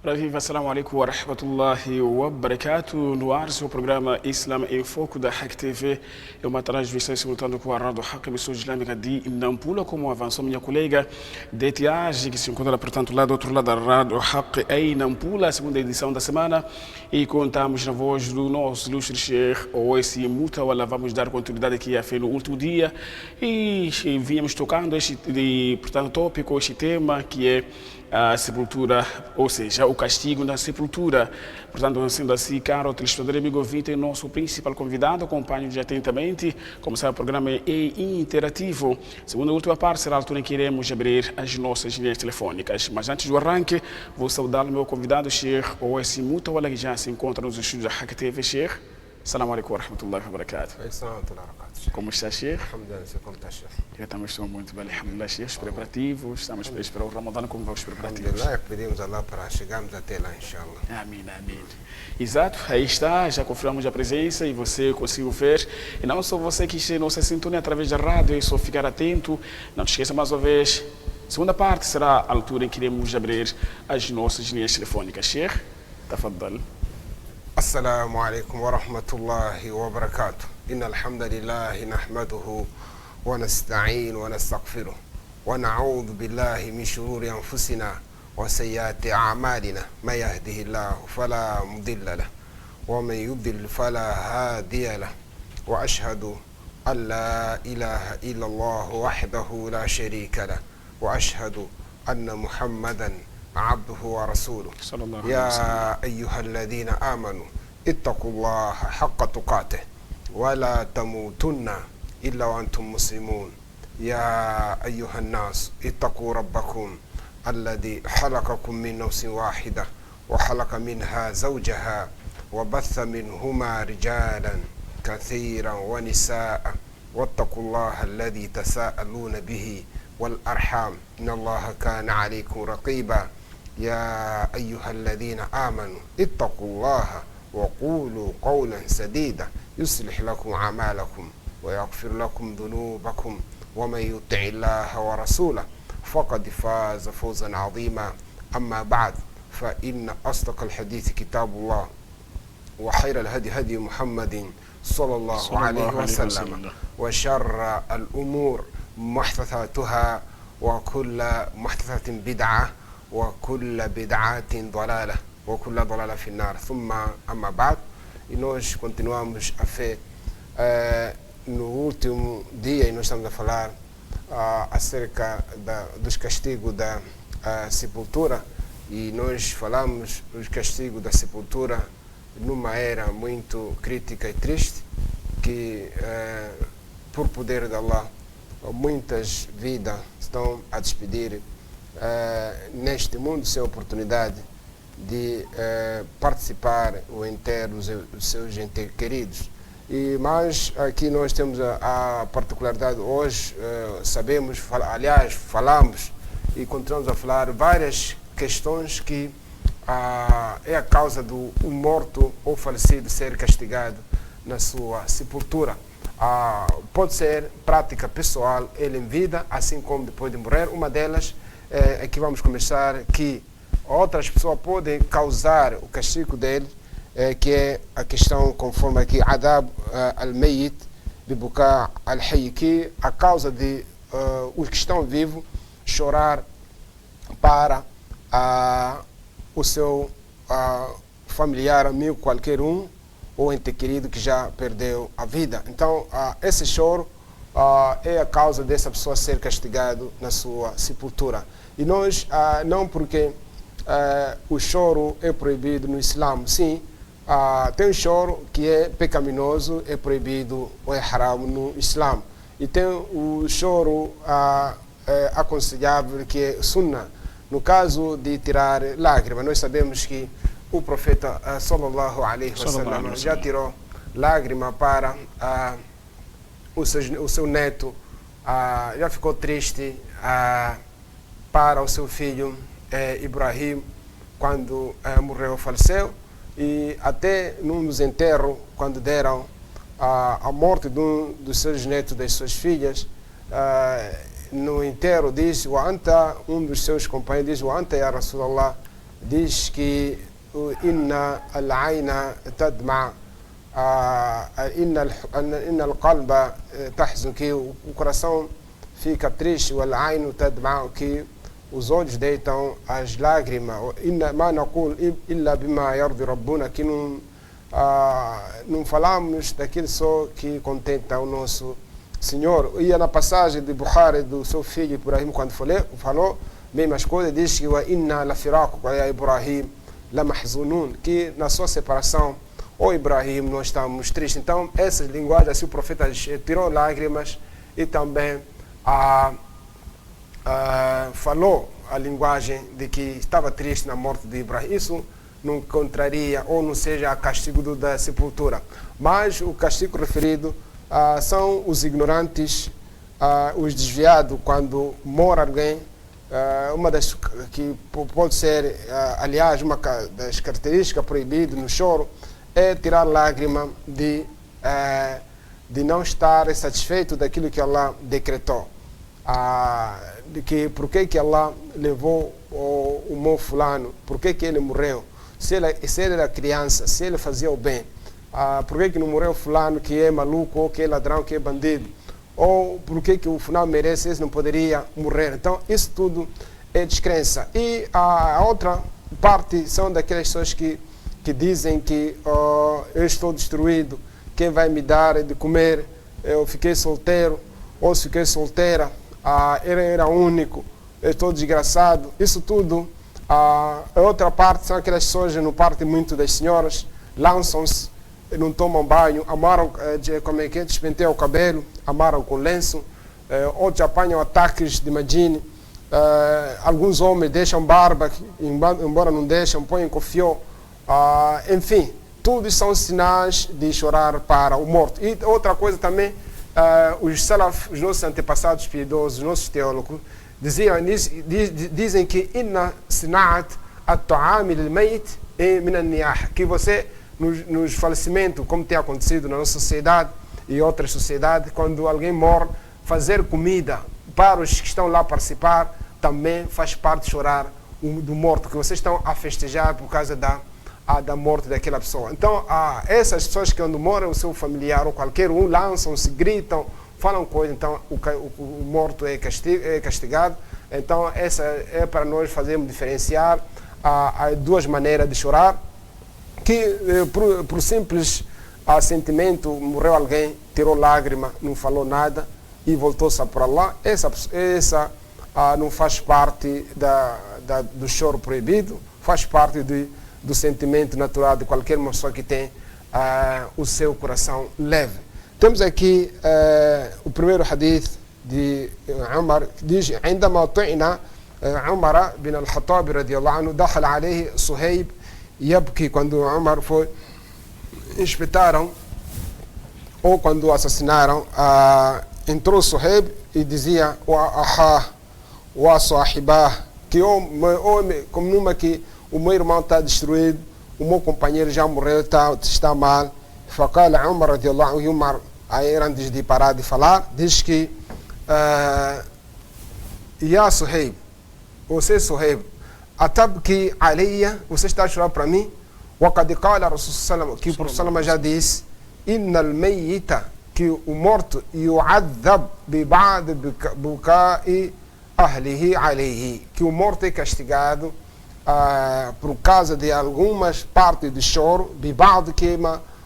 Ora viva, assalamu alaikum wa rahmatullahi wa barakatuh. No ar, seu programa Islam em Foco da Hack TV. É uma transmissão simultânea com a Rádio Hack, emissora islâmica de Nampula, como avançou minha colega Detiage, que se encontra, portanto, lá do outro lado da Rádio Hack em Nampula, a segunda edição da semana. E contamos na voz do nosso ilustre Sheikh Owais Mutawalla. Vamos dar continuidade aqui a fé no último dia. E viemos tocando portanto, tópico, este tema que é a sepultura, ou seja, o castigo na sepultura. Portanto, sendo assim, caro telespectador e amigo ouvinte, nosso principal convidado, acompanhe-nos atentamente. Como sabe, o programa é interativo. Segunda e última parte será a altura em que iremos abrir as nossas linhas telefônicas. Mas antes do arranque, vou saudar o meu convidado, Sheikh Owais Mutawalla, que já se encontra nos estúdios da Hack TV. Sheikh, assalamu alaikum wa rahmatullahi wa barakatuh. Como está, Sheikh? Alhamdulillah, como está, Sheikh? Eu também estou muito bem, alhamdulillah, Sheikh. Os preparativos, estamos para esperar o Ramadã. Como vão os preparativos? Alhamdulillah, pedimos a Allah para chegarmos até lá, inshallah. Amém, amém. Exato, aí está, já confirmamos a presença e você conseguiu ver. E não só você que está em nossa sintonia através da rádio, é só ficar atento. Não te esqueça mais uma vez, segunda parte será a altura em que iremos abrir as nossas linhas telefônicas. Sheikh, tafaddal. Assalamu alaikum wa rahmatullahi wa barakatuh. Inna alhamdulillahi nahmaduhu wa nasta'in wa nastaghfiruh wa na'udhu billahi min shururi anfusina wa sayyiati a'malina. Man yahdihillahu fala mudilla lahu wa man yudlil fala hadiya lahu. Wa ashhadu an la ilaha illa Allah wahdahu la sharika lahu wa ashhadu anna Muhammadan عبده ورسوله يا أيها الذين آمنوا اتقوا الله حق تقاته ولا تموتن إلا وأنتم مسلمون يا أيها الناس اتقوا ربكم الذي خلقكم من نفس واحدة وخلق منها زوجها وبث منهما رجالا كثيرا ونساء واتقوا الله الذي تساءلون به والأرحام إن الله كان عليكم رقيبا يا أيها الذين آمنوا اتقوا الله وقولوا قولا سديدا يصلح لكم أعمالكم ويغفر لكم ذنوبكم ومن يطع الله ورسوله فقد فاز فوزا عظيما. أما بعد، فإن أصدق الحديث كتاب الله وخير الهدي هدي محمد صلى الله عليه وسلم وشر الأمور محدثاتها وكل محدثة بدعة وكل بدعة ضلالة وكل ضلالة في النار. ثم أما بعد, e nós continuamos a fé. No último dia, e nós estamos a falar acerca dos castigos da sepultura, e nós falamos dos castigos da sepultura numa era muito crítica e triste, que por poder de Allah muitas vidas estão a despedir neste mundo sem oportunidade de participar o enterro dos seus entes queridos. Mas aqui nós temos a particularidade hoje, sabemos, aliás, falamos e continuamos a falar várias questões que é a causa do morto ou falecido ser castigado na sua sepultura. Pode ser prática pessoal, ele em vida, assim como depois de morrer. Uma delas é que vamos começar, que outras pessoas podem causar o castigo dele, que é a questão, conforme aqui, adab al-mayyit bibuka al-hayy, que a causa de os que estão vivos chorar para o seu familiar, amigo, qualquer um, ou ente querido que já perdeu a vida. Então, esse choro é a causa dessa pessoa ser castigado na sua sepultura. E nós, não porque o choro é proibido no Islã, sim, tem um choro que é pecaminoso, é proibido ou é haram no Islã. E tem o choro aconselhável, que é sunnah, no caso de tirar lágrimas. Nós sabemos que o profeta sallallahu alaihi wasallam já tirou lágrima para o seu neto, já ficou triste para o seu filho Ibrahim quando morreu, faleceu, e até num dos enterros, quando deram a morte de um dos seus netos, das suas filhas, no enterro diz, um dos seus companheiros diz, "Wa anta ya Rasulallah", diz que inna al-aina tadma, inna al-qalba tahzun, que o coração fica triste, o al-ainu tadma, que os olhos deitam as lágrimas, inna ma naqul illa bima yardi rabbuna, que não falamos daquilo só que contenta o nosso Senhor. E na passagem de Bukhari do seu filho Ibrahim, quando falou mesmas coisas, diz que wa inna la firaqu ya Ibrahim la mahzunun, que na sua separação, Ibrahim, nós estamos tristes. Então, essas linguagens, assim, o profeta tirou lágrimas e também falou a linguagem de que estava triste na morte de Ibrahim. Isso não contraria ou não seja castigo da sepultura. Mas o castigo referido são os ignorantes, os desviados, quando morre alguém. Uma das que pode ser, aliás, uma das características proibidas no choro é tirar lágrima de não estar satisfeito daquilo que Allah decretou. De que por que Allah levou o meu fulano, por que ele morreu, se ele era criança, se ele fazia o bem, por que não morreu fulano que é maluco, ou que é ladrão, que é bandido, ou por que o fulano merece, esse não poderia morrer. Então isso tudo é descrença. E a outra parte são daquelas pessoas que dizem que eu estou destruído, quem vai me dar de comer, eu fiquei solteiro, ou se fiquei solteira, ele era único, eu estou desgraçado. Isso tudo. A outra parte são aquelas pessoas, no parte muito das senhoras, lançam-se, não tomam banho, amaram, despenteiam o cabelo, amaram com lenço, outros apanham ataques de imagine, alguns homens deixam barba, embora não deixam, põem cofió, enfim, tudo são sinais de chorar para o morto. E outra coisa também, os salaf, os nossos antepassados piedosos, os nossos teólogos, dizem que inna sina'at at-ta'am lil-mayt min an-niyah, que você nos falecimentos, como tem acontecido na nossa sociedade e outras sociedades, quando alguém morre, fazer comida para os que estão lá a participar também faz parte de chorar do morto, que vocês estão a festejar por causa da morte daquela pessoa. Então, essas pessoas que quando morre o seu familiar ou qualquer um, lançam-se, gritam, falam coisas, então o morto é castigado. Então, essa é para nós fazermos diferenciar duas maneiras de chorar, que por simples sentimento, morreu alguém, tirou lágrima, não falou nada e voltou-se para lá. Essa não faz parte do choro proibido, faz parte do sentimento natural de qualquer pessoa que tem o seu coração leve. Temos aqui o primeiro hadith de Umar, que diz: عندما طعن عمر بن الخطاب رضي الله عنه دخل عليه صهيب يبكي. Quando Umar foi, espetaram, ou quando assassinaram, entrou Suhaib e dizia: wa sahibah, que como numa que o meu irmão está destruído, o meu companheiro já morreu, está mal. فقال عمر رضي الله عنه, Umar, aí antes de parar de falar, diz que Ya Suhaib, você Suhaib, atabki alayya, você está a chorar para mim? وقد قال الرسول صلى الله عليه وسلم, que o Profeta sallallahu já disse: إن الميت, que o morto يعذب ببعض بكاء أهله عليه, que o morto é castigado por causa de algumas partes de choro, ببعض, que é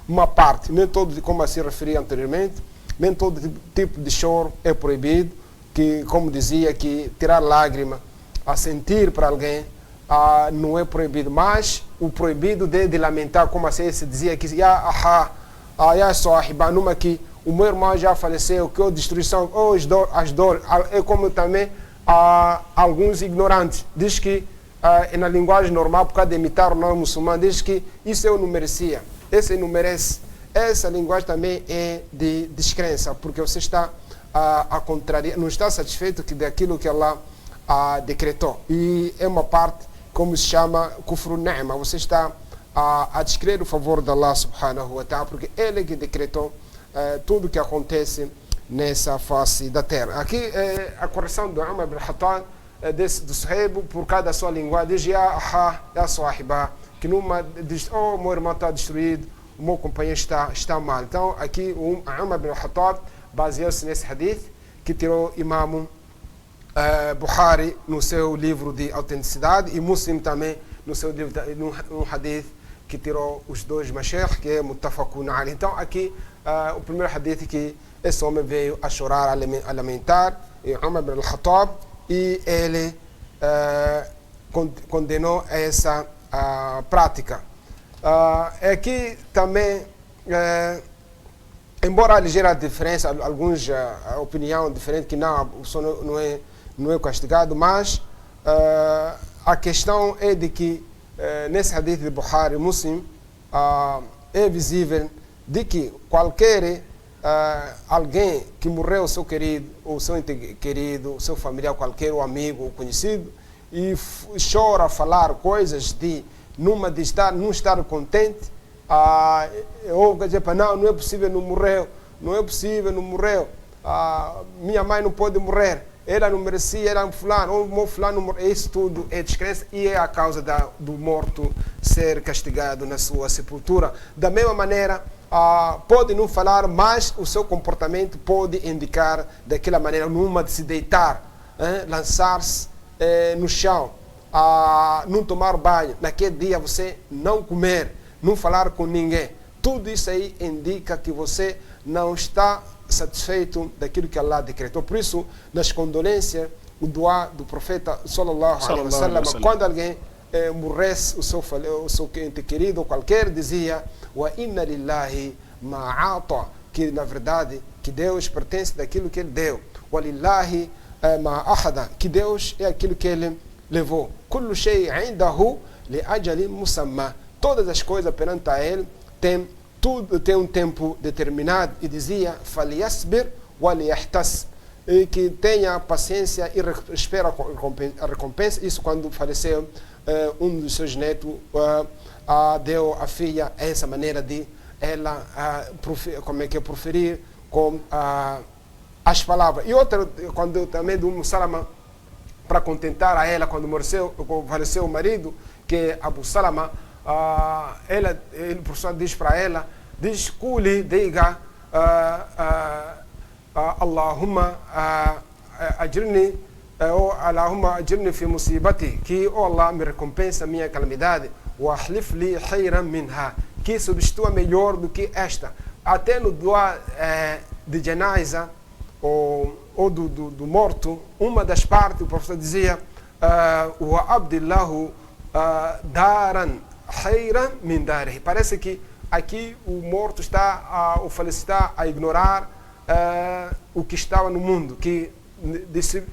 uma parte, nem todo, como se referi anteriormente, nem todo tipo de choro é proibido, que, como dizia, que tirar lágrima, a sentir para alguém, não é proibido, mas o proibido de lamentar, como assim se dizia que ya sahiba, numa que o meu irmão já faleceu, que a destruição, as dores, é como também alguns ignorantes, diz que na linguagem normal, por causa de imitar o nome muçulmano, diz que isso eu não merecia, esse não merece. Essa linguagem também é de descrença, porque você está a contrariar, não está satisfeito daquilo que Allah decretou. E é uma parte, como se chama, kufru ni'ma, você está a descrever o favor de Allah subhanahu wa ta'ala, porque Ele que decretou tudo que acontece nessa face da terra. Aqui a correção do Umar ibn Khattab, do Suhaib, por causa da sua linguagem, diz, ya sahiba, que numa diz, oh, meu irmão está destruído, o meu companheiro está mal. Então, aqui, Umar ibn al-Khattab baseou-se nesse hadith, que tirou Imam Bukhari no seu livro de autenticidade, e Muslim também no seu livro, no hadith, que tirou os dois Mashaykh, que é Muttafaqun alayh. Então, aqui, o primeiro hadith que esse homem veio a chorar, a lamentar, e Umar ibn al-Khattab, e ele condenou essa prática. Aqui também, embora a ligeira diferença, alguns opinião diferente, que não, o sono não é castigado, mas a questão é de que nesse hadith de Bukhari Muslim é visível de que qualquer alguém que morreu, o seu querido, ou seu querido, o seu familiar, qualquer amigo ou conhecido, e chora, falar coisas de não estar contente, ou quer dizer, não é possível, não morreu, não é possível, não morreu, minha mãe não pode morrer, ela não merecia, era um fulano, ou fulano não morreu. Isso tudo é descrença e é a causa do morto ser castigado na sua sepultura. Da mesma maneira, pode não falar, mas o seu comportamento pode indicar daquela maneira, numa de se deitar, lançar-se no chão, não tomar banho, naquele dia você não comer, não falar com ninguém. Tudo isso aí indica que você não está satisfeito daquilo que Allah decretou. Por isso, nas condolências, o dua do profeta sallallahu alaihi wasallam, quando alguém morresse, o seu ente querido, qualquer, dizia, wa inna lillahi ma'ata, que na verdade, que Deus pertence daquilo que ele deu. Wa lillahi ma'ahada, que Deus é aquilo que ele levou. Kullu shay 'indahu li ajalin musamma. Todas as coisas perante a ele tudo tem um tempo determinado, e dizia, falyasbir wa liyahtas, e que tenha paciência e espera a recompensa. Isso quando faleceu um dos seus netos, deu à filha essa maneira de ela proferir com as palavras. E outra, quando também do Salama, para contentar a ela, quando faleceu o marido, que é Abu Salama, ele, o professor diz para ela, diz, Kuli, diga, Allahumma ajirni, Allahumma ajirni fi musibati, que Allah me recompensa a minha calamidade, wa ahlif li khayran minha, que substitua melhor do que esta. Até no dua de janaiza, ou do morto, uma das partes, o professor dizia, wa abdillahu daran khayran min darihi. Parece que aqui o morto está, o falecido está a ignorar o que estava no mundo, que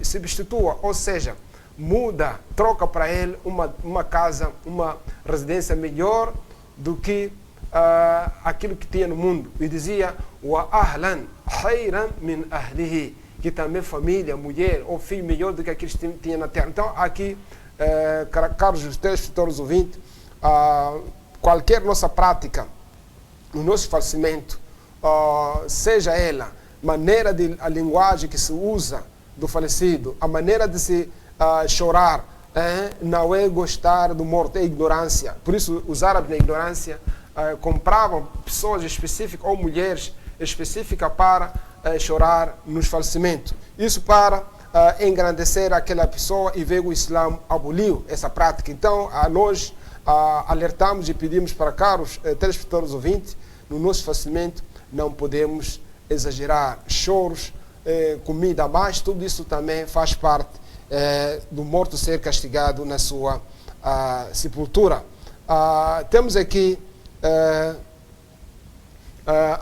substitua, ou seja, muda, troca para ele uma casa, uma residência melhor do que aquilo que tinha no mundo. E dizia, wa ahlan khayran min ahlihi, que também família, mulher ou filho melhor do que aqueles que tinha na terra. Então aqui, caros telespectadores ouvintes, qualquer nossa prática, o nosso falecimento, seja ela maneira de a linguagem que se usa do falecido, a maneira de se chorar, não é gostar do morto, é ignorância. Por isso os árabes na ignorância compravam pessoas específicas ou mulheres específicas para chorar nos falecimentos. Isso para engrandecer aquela pessoa, e veio o Islã aboliu essa prática. Então nós alertamos e pedimos para caros telespectadores ouvintes, no nosso falecimento não podemos exagerar, choros, comida a mais, tudo isso também faz parte do morto ser castigado na sua sepultura. Temos aqui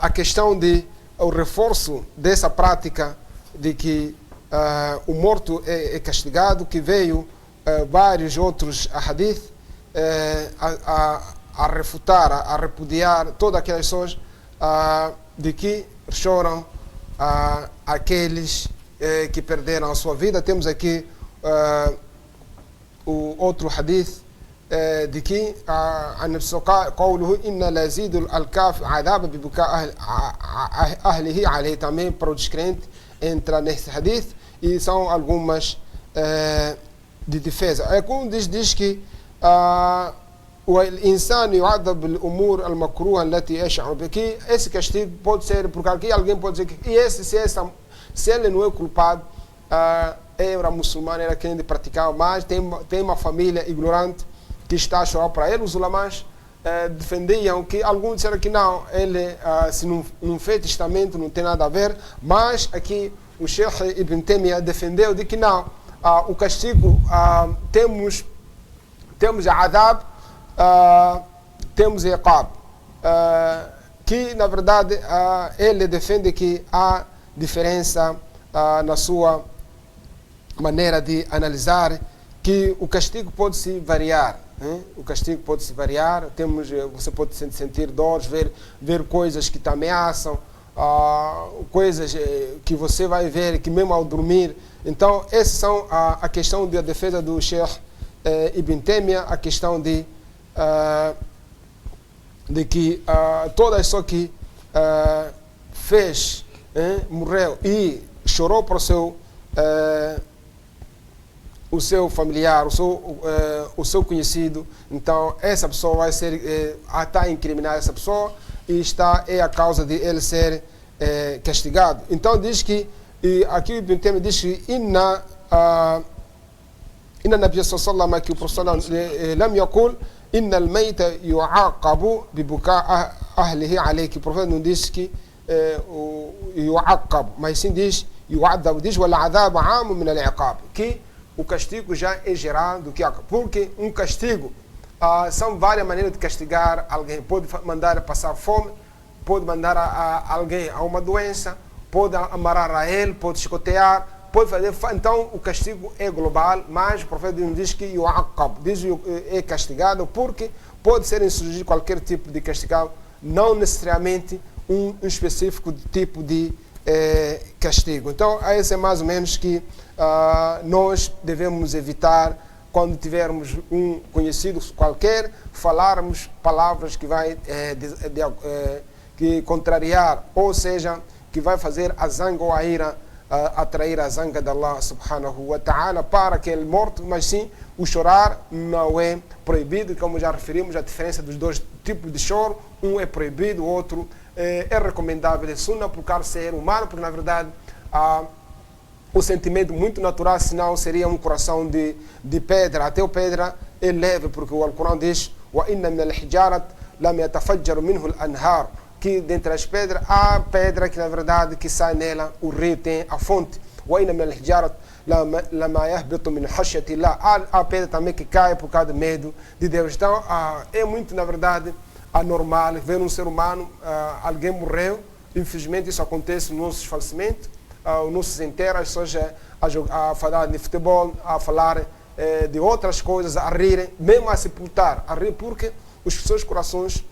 a questão de o reforço dessa prática de que o morto é castigado, que veio vários outros hadith a refutar, a repudiar todas aquelas pessoas de que choram aqueles que perderam a sua vida. Temos aqui o outro hadith de que قوله إن لازيد الكافر عذابا ببكاء أهله عليه, também para o descrente entra nesse hadith, e são algumas de defesa. É como diz que والإنسان يعذب بالأمور المكروهة التي يشعر بها. Que esse castigo pode ser porque aqui alguém pode dizer que se ele não é culpado, era muçulmano, era querendo praticar, mas tem uma família ignorante que está a chorar para ele. Os ulamás defendiam que alguns disseram que não, ele se não fez testamento não tem nada a ver, mas aqui o Sheikh Ibn Taymiyyah defendeu de que não, o castigo temos a adab, temos a iqab, que na verdade ele defende que há diferença na sua maneira de analisar, que o castigo pode se variar. O castigo pode se variar, você pode sentir dores, ver coisas que te ameaçam, coisas que você vai ver que mesmo ao dormir. Então, essas são a questão da defesa do Sheikh Ibn Taymiyyah, a questão de que toda pessoa que fez, morreu e chorou para o seu familiar, o seu conhecido, então essa pessoa vai ser está a incriminar essa pessoa e é a causa de ele ser castigado. Então diz que, e aqui o Ibn Taymiyyah diz que inna Nabiya sallallahu alaihi, que o professor lam yaqul inna al-mayta yu'aqabu bi buka ahlihi alayhi, que o professor não diz que yu'aqab, mas sim diz yu'adab, diz wal adab 'am min al-iqab, que o castigo já é geral do que porque um castigo são várias maneiras de castigar alguém. Pode mandar passar fome, pode mandar alguém a uma doença, pode amarrar a ele, pode chicotear, pode fazer. Então o castigo é global, mas o profeta não diz que yu'aqab, diz é castigado, porque pode ser insurgir qualquer tipo de castigo, não necessariamente um específico tipo de castigo. Então esse é mais ou menos que nós devemos evitar quando tivermos um conhecido qualquer, falarmos palavras que vai que contrariar, ou seja, que vai fazer a zanga ou a ira, atrair a zanga de Allah subhanahu wa ta'ala para aquele morto, mas sim o chorar não é proibido, como já referimos, a diferença dos dois tipos de choro, um é proibido, o outro é recomendável, é sunnah por causa de ser humano, porque na verdade o sentimento muito natural, senão seria um coração de pedra. Até o pedra é leve, porque o Alcorão diz وَإِنَّ مِنَ الْحِجَارَةِ لَمْ يَتَفَجَّرُ مِنْهُ الْأَنْهَارُ, que dentre as pedras há pedra que na verdade que sai nela, o rio tem a fonte. وَإِنَّ مِنَ الْحِجَارَةِ لَمَا يَهْبِطُ مِنْ خَشْيَةِ اللَّهِ, há pedra também que cai por causa de medo de Deus. Então é muito na verdade anormal ver um ser humano, alguém morreu, infelizmente isso acontece nos nossos falecimentos, os nossos enterros, as pessoas a falar de futebol, a falar de outras coisas, a rirem, mesmo a sepultar, a rir, porque os seus corações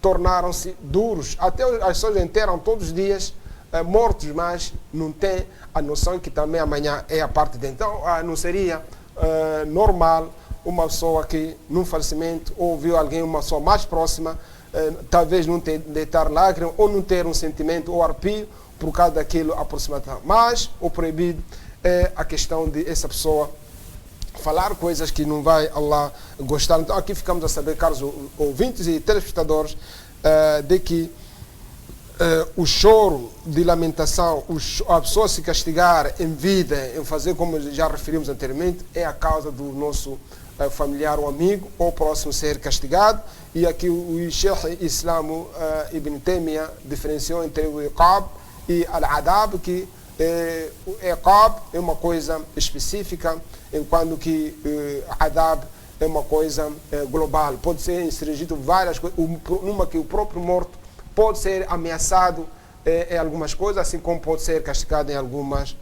tornaram-se duros. Até as pessoas enterram todos os dias mortos, mas não têm a noção que também amanhã é a parte dele. Então não seria normal uma pessoa que num falecimento ouviu alguém, uma pessoa mais próxima, talvez não deitar lágrimas ou não ter um sentimento ou arrepio por causa daquilo aproximação. Mas o proibido é a questão de essa pessoa falar coisas que não vai Allah gostar. Então aqui ficamos a saber, caros ouvintes e telespectadores, de que o choro de lamentação, a pessoa se castigar em vida, em fazer como já referimos anteriormente, é a causa do nosso familiar ou amigo ou próximo ser castigado. E aqui o Sheikh Islam Ibn Taymiyyah diferenciou entre o iqab e al-adab, que o iqab é uma coisa específica, enquanto que adab é uma coisa global. Pode ser inserido várias coisas, numa que o próprio morto pode ser ameaçado em algumas coisas, assim como pode ser castigado em algumas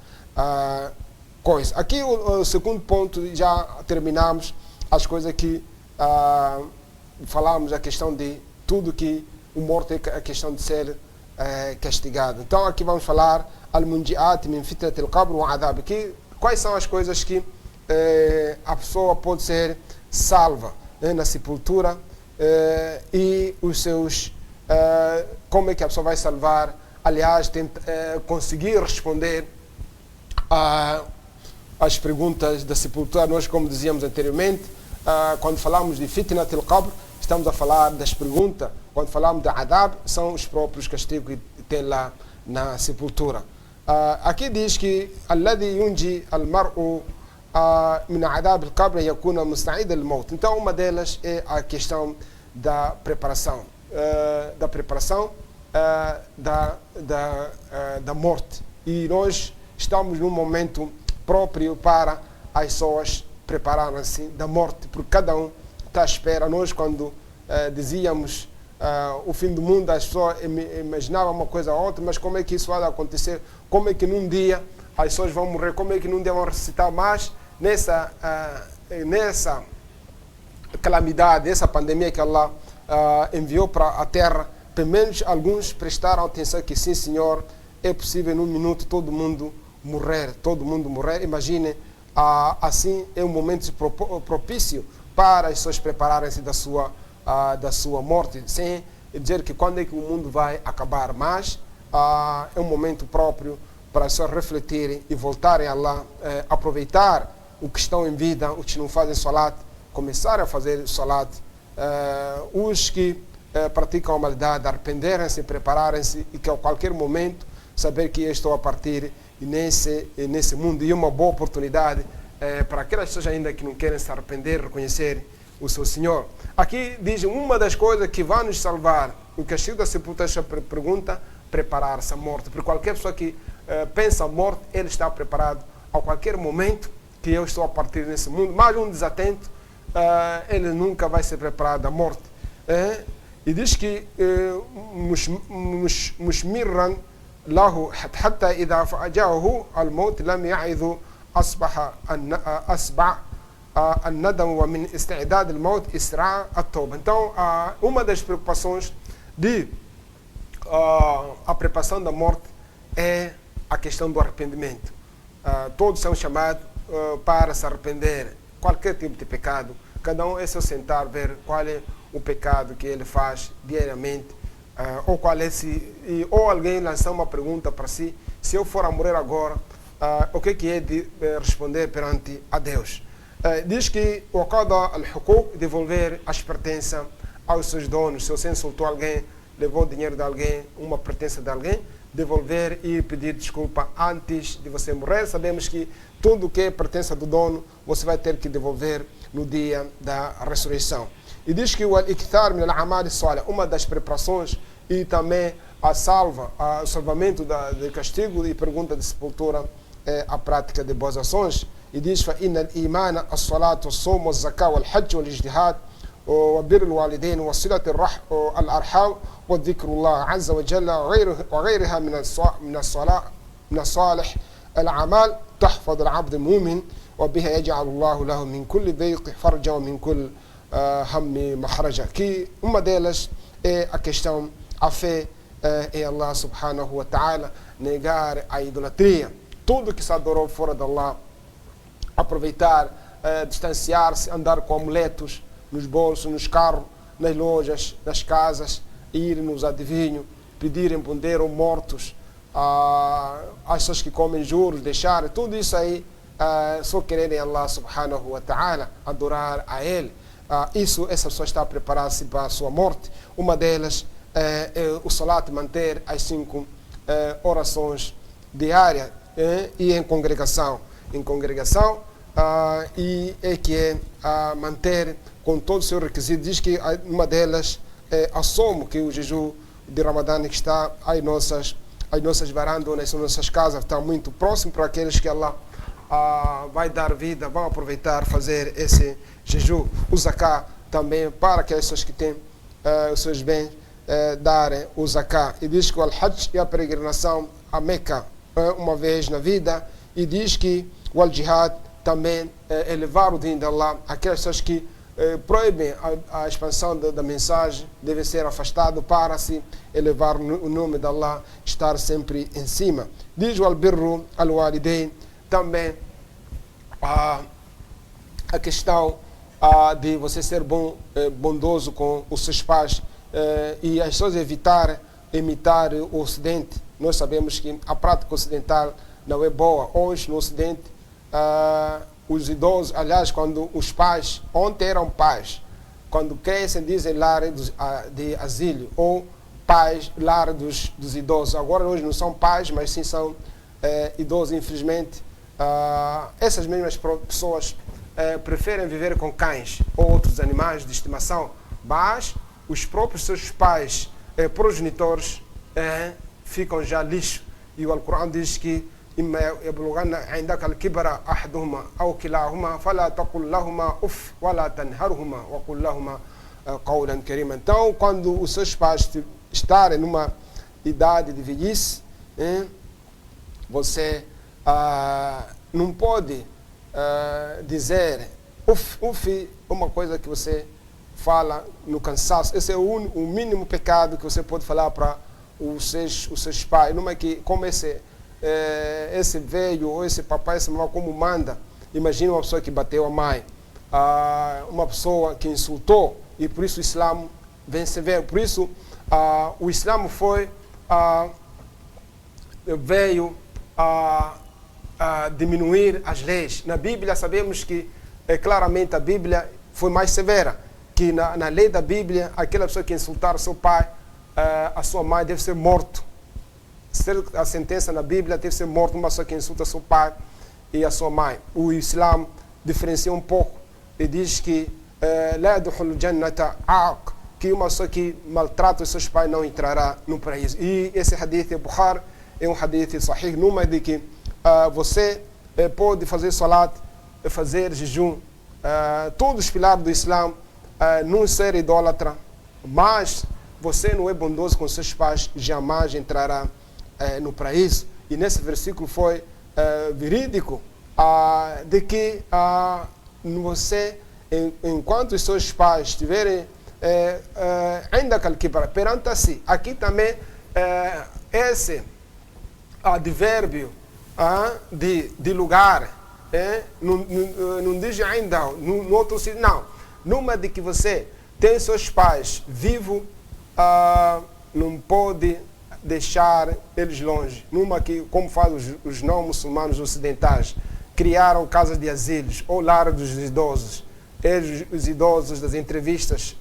coisas. Aqui o segundo ponto, já terminamos as coisas que falamos, a questão de tudo que o morto é a questão de ser castigado. Então aqui vamos falar al-munji'at min fitnat al-qabr wa adab, que quais são as coisas que a pessoa pode ser salva na sepultura e os seus como é que a pessoa vai salvar, aliás, conseguir responder as perguntas da sepultura. Nós, como dizíamos anteriormente, quando falamos de fitnat al-qabr, estamos a falar das perguntas. Quando falamos de adab, são os próprios castigos que tem lá na sepultura. Aqui diz que alladhi yunji al-mar'u min adab al-qabr yakuna musta'id al-maut. Então, uma delas é a questão da preparação, da morte. E nós estamos num momento próprio para as pessoas prepararem-se da morte, porque cada um está à espera. Nós, quando dizíamos o fim do mundo, as pessoas imaginavam uma coisa ou outra, mas como é que isso vai acontecer? Como é que num dia as pessoas vão morrer? Como é que num dia vão ressuscitar? Mas nessa calamidade, essa pandemia que Allah enviou para a Terra, pelo menos alguns prestaram atenção que sim, Senhor, é possível num minuto todo mundo morrer. Imagine, assim é um momento propício para as pessoas prepararem-se da sua morte, sem dizer que quando é que o mundo vai acabar, mas é um momento próprio para as pessoas refletirem e voltarem a Allah, aproveitar o que estão em vida, os que não fazem salat, começarem a fazer salat, os que praticam a maldade, arrependerem-se, prepararem-se e que a qualquer momento saber que eu estou a partir nesse mundo, e uma boa oportunidade para aquelas pessoas ainda que não querem se arrepender, reconhecer o seu Senhor. Aqui diz uma das coisas que vai nos salvar, o castigo da sepultura, pergunta, preparar-se à morte. Porque qualquer pessoa que pensa a morte, ele está preparado a qualquer momento que eu estou a partir nesse mundo. Mas um desatento, ele nunca vai ser preparado à morte. E diz que mushmirran lahu hatta idha fa'ajahu al-maut lam ya'idhu asbaha an-nadam wa min isti'dad al-maut isra' at-tawbah. Então, uma das preocupações de a preparação da morte é a questão do arrependimento. Todos são chamados para se arrepender, qualquer tipo de pecado. Cada um é seu sentar, ver qual é o pecado que ele faz diariamente, ou qual é ou alguém lançar uma pergunta para si: se eu for a morrer agora, o que é de responder perante a Deus? Diz que o qada al-huquq, devolver as pertenças aos seus donos. Se você insultou alguém, levou dinheiro de alguém, uma pertença de alguém, devolver e pedir desculpa antes de você morrer. Sabemos que tudo que é pertença do dono, você vai ter que devolver no dia da ressurreição. E diz que o al-ikthar min al-amal as-salih, uma das preparações e também o salvamento do castigo e pergunta de sepultura, é a prática de boas ações. E diz: فَإِنَّ الْإِيمَانَ الصَّلَاةُ والصوم والزكاة والحج والاجتهاد وبر الوالدين وصلة الأرحام وذكر الله عز وجل وغيرها من الصالح الأعمال تحفظ العبد المؤمن وبها يجعل الله له من كل ضيق فرجا ومن كل هم مخرجا. Que uma delas é a questão, a fé em Allah subhanahu wa ta'ala, negar a idolatria, tudo que se adorou fora de Allah, aproveitar, distanciar-se, andar com amuletos nos bolsos, nos carros, nas lojas, nas casas, ir nos adivinhos, pedirem ponder ou mortos, as pessoas que comem juros, deixar, tudo isso aí, só quererem Allah subhanahu wa ta'ala, adorar a Ele. Essa pessoa está a preparar-se para a sua morte. Uma delas é o salat, manter as 5 orações diárias e em congregação. E é que é manter com todos os seus requisitos. Diz que uma delas é a somo, que o jejum de Ramadã que está às nossas varandas, nas nossas casas, está muito próximo para aqueles que Allah vai dar vida, vão aproveitar, fazer esse jejum. O zakah também, para aquelas pessoas que têm os seus bens, darem o zakah. E diz que o al-hajj é a peregrinação a Meca uma vez na vida. E diz que o al-jihad também é levar o din de Allah. Aquelas pessoas que proíbem a expansão da mensagem devem ser afastados para se elevar o nome de Allah, estar sempre em cima. Diz o al-birru al-walidain também, a questão de você ser bondoso com os seus pais, e as pessoas evitar imitar o Ocidente. Nós sabemos que a prática ocidental não é boa. Hoje no Ocidente os idosos, aliás, quando os pais, ontem eram pais, quando crescem dizem lar de asilo, ou pais, lar dos idosos. Agora hoje não são pais, mas sim são idosos, infelizmente. Essas mesmas pessoas preferem viver com cães ou outros animais de estimação, mas os próprios seus pais, progenitores, ficam já lixo. E o Alcorão diz que عندك الكبر أحدهما أو كلاهما فلا تقل لهما أف ولا تنهرهما وقل لهما قولا كريما. Então, quando os seus pais estarem numa idade de velhice, você não pode dizer uf, uma coisa que você fala no cansaço. Esse é o mínimo pecado que você pode falar para os seus pais. Não é que, como esse velho ou esse papai, essa mamãe, como manda. Imagina uma pessoa que bateu a mãe, uma pessoa que insultou, e por isso o Islã vem se ver. Por isso o Islã veio diminuir as leis. Na Bíblia sabemos que claramente a Bíblia foi mais severa, que na lei da Bíblia aquela pessoa que insultar seu pai, a sua mãe, deve ser morto. A sentença na Bíblia deve ser morto uma pessoa que insulta seu pai e a sua mãe. O Islã diferencia um pouco e diz que que uma pessoa que maltrata os seus pais não entrará no paraíso. E esse hadith de Bukhari é um hadith sahih, numa de que você pode fazer salat, fazer jejum, todos os pilares do Islã, não ser idólatra, mas você não é bondoso com seus pais, jamais entrará no paraíso. E nesse versículo foi verídico de que você, enquanto os seus pais estiverem ainda perante si, aqui também esse advérbio de lugar, não diz ainda no outro sítio, não. Numa de que você tem seus pais vivos, não pode deixar eles longe. Numa que, como fazem os não muçulmanos ocidentais, criaram casas de asilos ou lar dos idosos. Eles, os idosos das entrevistas,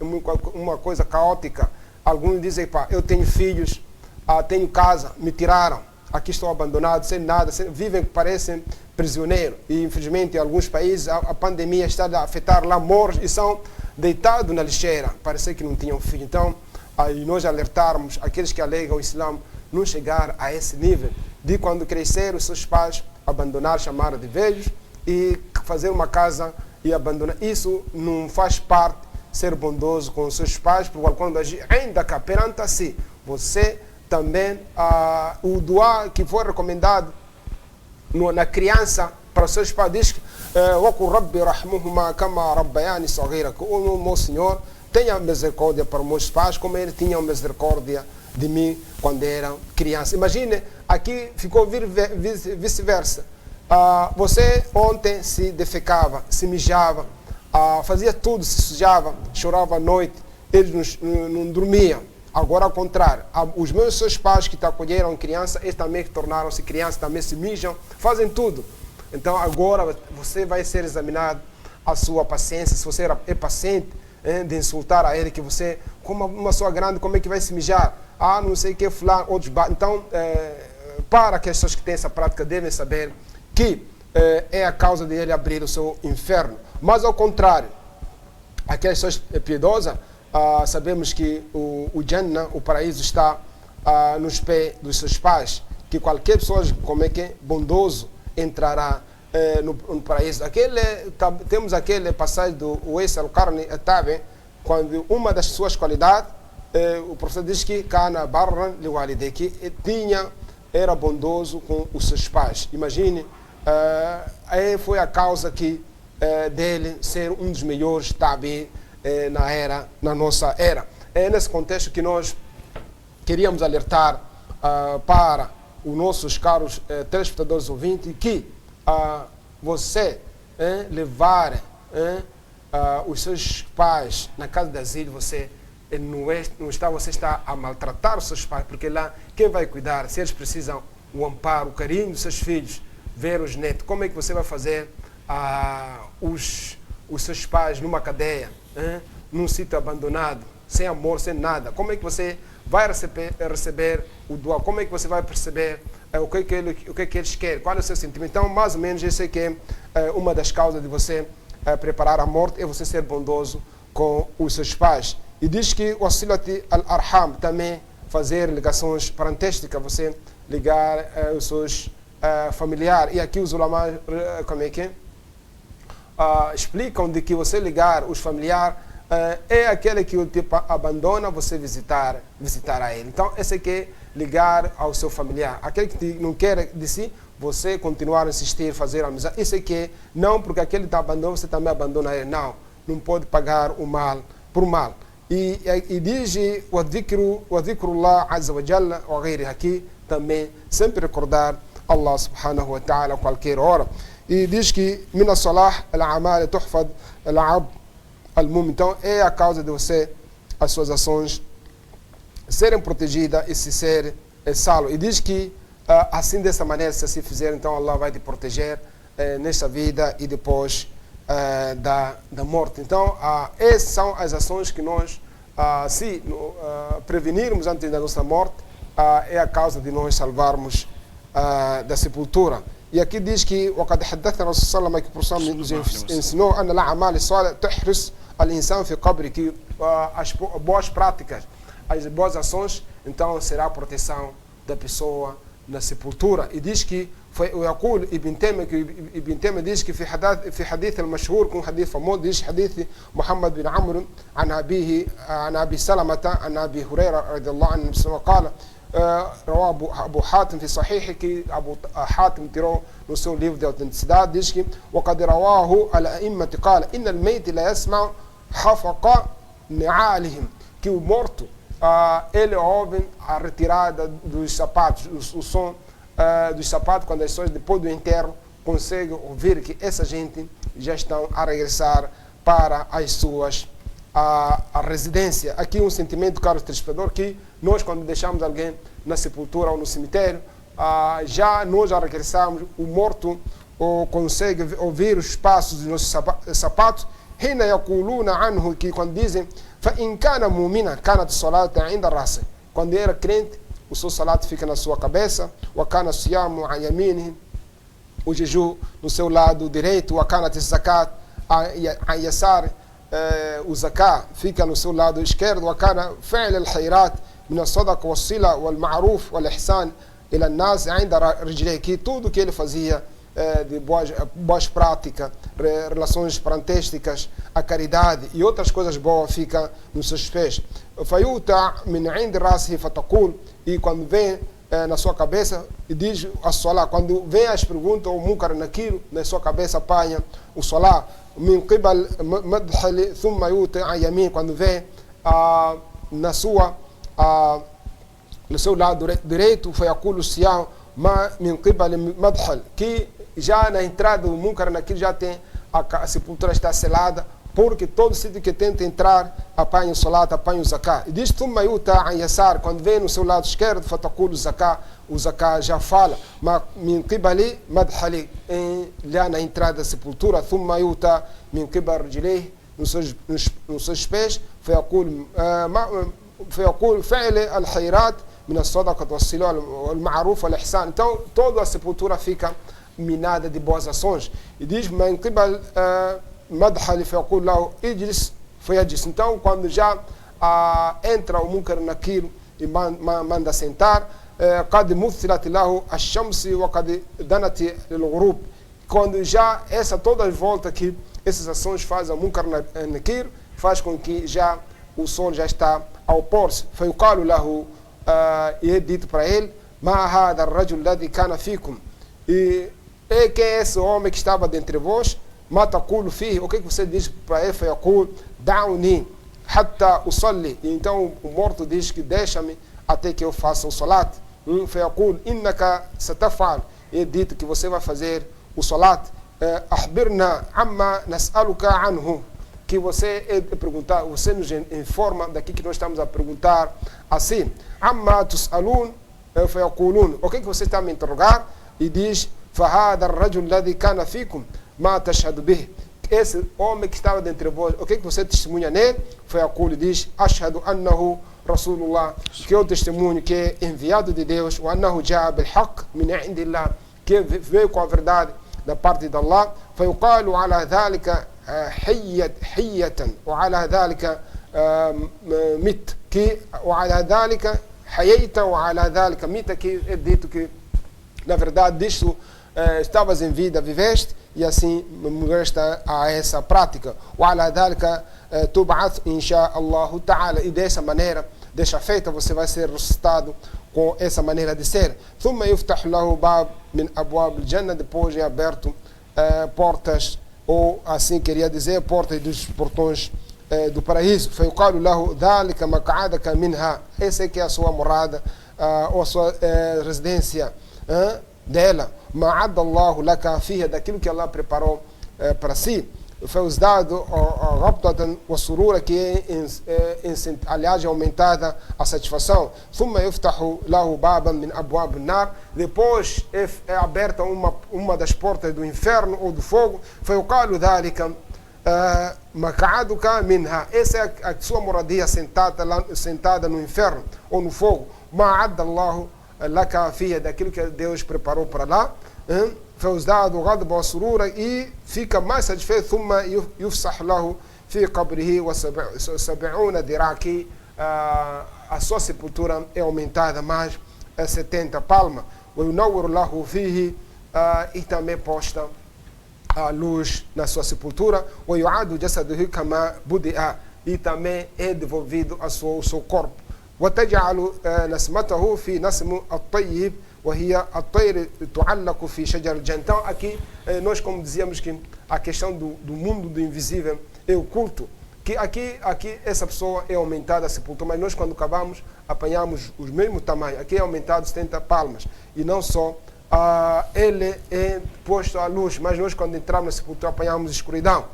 uma coisa caótica. Alguns dizem, eu tenho filhos, tenho casa, me tiraram, aqui estou abandonado, sem nada, vivem, parecem prisioneiros. E infelizmente em alguns países a pandemia está a afetar lá, morros e são deitados na lixeira, parece que não tinham filho. Então, e nós alertarmos aqueles que alegam o Islã não chegar a esse nível de quando crescer os seus pais abandonar, chamar de velhos e fazer uma casa e abandonar. Isso não faz parte ser bondoso com os seus pais, porque quando agir ainda cá perante si, você também, o dua que foi recomendado na criança para os seus pais, diz que o meu Senhor, tenha misericórdia para os meus pais, como ele tinha misericórdia de mim quando era criança. Imagine, aqui ficou vice-versa. Você ontem se defecava, se mijava, fazia tudo, se sujava, chorava à noite, eles não dormiam. Agora, ao contrário, os seus pais que te acolheram criança, eles também que tornaram-se criança, também se mijam, fazem tudo. Então, agora você vai ser examinado a sua paciência, se você é paciente, de insultar a ele, que você, como uma pessoa grande, como é que vai se mijar? Não sei o que, fulano, outros. Então, para que as pessoas que têm essa prática devem saber que é a causa de ele abrir o seu inferno. Mas, ao contrário, aquelas pessoas piedosas, sabemos que o Jannah, o paraíso, está nos pés dos seus pais, que qualquer pessoa, como é que é, bondoso, entrará no paraíso. Temos aquele passagem do Uwais al-Qarni al-Tabi, quando uma das suas qualidades, o professor diz que kana barran liwalidayhi, que era bondoso com os seus pais. Imagine, foi a causa dele ser um dos melhores tabi na nossa era. É nesse contexto que nós queríamos alertar para os nossos caros telespectadores ouvintes que você levar os seus pais na casa de asilo, você está a maltratar os seus pais, porque lá quem vai cuidar, se eles precisam o amparo, o carinho dos seus filhos, ver os netos? Como é que você vai fazer os seus pais numa cadeia, num sítio abandonado, sem amor, sem nada? Como é que você vai receber o doa? Como é que você vai perceber o que eles querem? Qual é o seu sentimento? Então, mais ou menos, eu sei que uma das causas de você preparar a morte é você ser bondoso com os seus pais. E diz que o Silati al-Arham também fazer ligações parentésticas, você ligar os seus familiares. E aqui os ulama, como é que é? Explicam de que você ligar os familiares é aquele que o tipo abandona, você visitar a ele. Então, esse aqui é ligar ao seu familiar. Aquele que não quer de si, você continuar a insistir, fazer amizade. Isso aqui é não porque aquele te abandona, você também abandona ele. Não pode pagar o mal por mal. E diz o dhikrullah azza wa jalla wa ghairi, aqui também sempre recordar Allah subhanahu wa ta'ala a qualquer hora. E diz que min as-salah al-amal tuhfad al-abd al-mu'min. Então é a causa de você, as suas ações serem protegidas e se ser salvo. E diz que assim, dessa maneira, se assim fizer, então Allah vai te proteger nesta vida e depois da morte. Então, essas são as ações que nós, se prevenirmos antes da nossa morte, é a causa de nós salvarmos da sepultura. E aqui diz que وقد حدثنا رسول صلى الله عليه وسلم, que o professor nos ensinou أن الأعمال الصالحة تحرس الإنسان في قبره, que as boas práticas, as boas ações, então será a proteção da pessoa na sepultura. E diz que ويقول ابن تيمية diz que في حديث المشهور, com حديث famoso, diz حديث محمد بن عمرو عن أبي سلمة عن أبي هريرة رضي الله عنه قال رواه أبو حاتم في صحيحه, que Abu Hatim tirou no seu livro de autenticidade, diz que وقد رواه الأئمة قال إن الميت لا يسمع حفق نعالهم, que o morto ele ouve a retirada dos sapatos, o som dos sapatos, quando as pessoas depois do enterro conseguem ouvir que essa gente já estão a regressar para as suas a residência. Aqui um sentimento, caro telespectador, que nós, quando deixamos alguém na sepultura ou no cemitério, nós já regressamos, o morto consegue ouvir os passos dos nossos sapatos. حين يقولون عنه, que quando dizem فإن كان مؤمنا كانت الصلاة عند رأسه, quando era crente, o seu salat fica na sua cabeça, وكان الصيام عن يمينه, o jejum no seu lado direito, وكانت الزكاة عن يساره, o zakat fica no seu lado esquerdo, وكان فعل الخيرات من الصدقة والصلة والمعروف والإحسان إلى الناس عند رجليه, que tudo que ele fazia de boas práticas, relações parentésticas, a caridade e outras coisas boas fica nos seus pés. فيؤتى من عند رأسه فتقول, e quando vem na sua cabeça, e diz a solá, quando vem as perguntas, o munkar naquilo, na sua cabeça apanha o solá, من قبل مدخل ثم يؤتى عن يمين, quando vem no seu lado direito, فيقول الصيام ما من قبل مدخل, que já na entrada do munkar naquilo já tem a sepultura está selada, porque todo sítio que tenta entrar apanha o salat, apanha o zakat. E diz ثم يؤتى عن يسار, quando vem no seu lado esquerdo, فتقول o zakat já fala, mas من قبل مدخل, lá na entrada da sepultura, ثم يؤتى من قبل رجليه, nos seus pés, فيقول فعل الخيرات من الصدقة والصلة والمعروف والإحسان. Então toda a sepultura fica minada de boas ações. E diz من قبل مدخل فيقول له اجلس فيجلس. Então quando já entra o munkar naquilo e manda sentar, قد مثلت له الشمس وقد دنت للغروب, quando já essa toda a volta que essas ações fazem, o munkar naquilo faz com que já o sol já está ao pôr-se. فيقال له, e é dito para ele, ما هذا الرجل الذي كان فيكم, e quem é esse homem que estava dentre vós? ما تقول فيه, o que você diz para ele? فيقول دعوني حتى أصلي, e então o morto diz que deixa-me até que eu faça o salat. فيقول إنك ستفعل, e é dito que você vai fazer o salat. أخبرنا عما نسألك عنه, que você perguntar, você nos informa daqui que nós estamos a perguntar assim. عما تسألون فيقولون, o que você está a me interrogar? E diz فهذا الرجل الذي كان فيكم ما تشهد به. Esse homem que estava dentre vós, o que você testemunha nele? فيقول, diz, أشهد أنه رسول الله, que eu testemunho que é enviado de Deus, وأنه جاء بالحق من عند الله, que veio com a verdade da parte de Allah. فيقال على ذلك حية وعلى ذلك مت, que وعلى ذلك حييت وعلى ذلك مت, que é dito que na verdade disto estavas em vida, viveste, e assim morreste a essa prática. وعلى ذلك تبعث إن شاء الله تعالى, e dessa maneira, dessa feita, você vai ser ressuscitado com essa maneira de ser. ثم يفتح له باب من أبواب الجنة, depois é aberto portas, ou assim queria dizer, portas dos portões do paraíso. فيقال له ذلك مقعدك منها, essa é que é a sua morada, ou a sua residência dela. ما عد الله لك فيها, daquilo que Allah preparou para si. Foi dado raptatan wa surura, que aliás é aumentada a satisfação. ثم يفتح له بابا من أبواب النار, depois é aberta uma das portas do inferno ou do fogo. فيقال ذلك مقعدك منها, essa é a sua moradia sentada no inferno ou no fogo. ما عد الله لك فيها, daquilo que Deus preparou para lá. فيزداد غضب وسرورا, e fica mais satisfeito. ثم يفسح له في قبره وسبعون ذراع, que a sua sepultura é aumentada mais 70 palmas. وينور له فيه, e também posta a luz na sua sepultura. ويعاد جسده كما بدأ, e também é devolvido ao seu corpo. وتجعل نسمته في نسم الطيب وهي الطير تعلق في شجر الجنة. Então aqui nós, como dizíamos, que a questão do mundo do invisível é oculto, que aqui essa pessoa é aumentada a sepultura, mas nós quando acabamos apanhamos os mesmos tamanhos. Aqui é aumentado 70 palmas, e não só ele é posto à luz, mas nós quando entramos na sepultura apanhamos escuridão.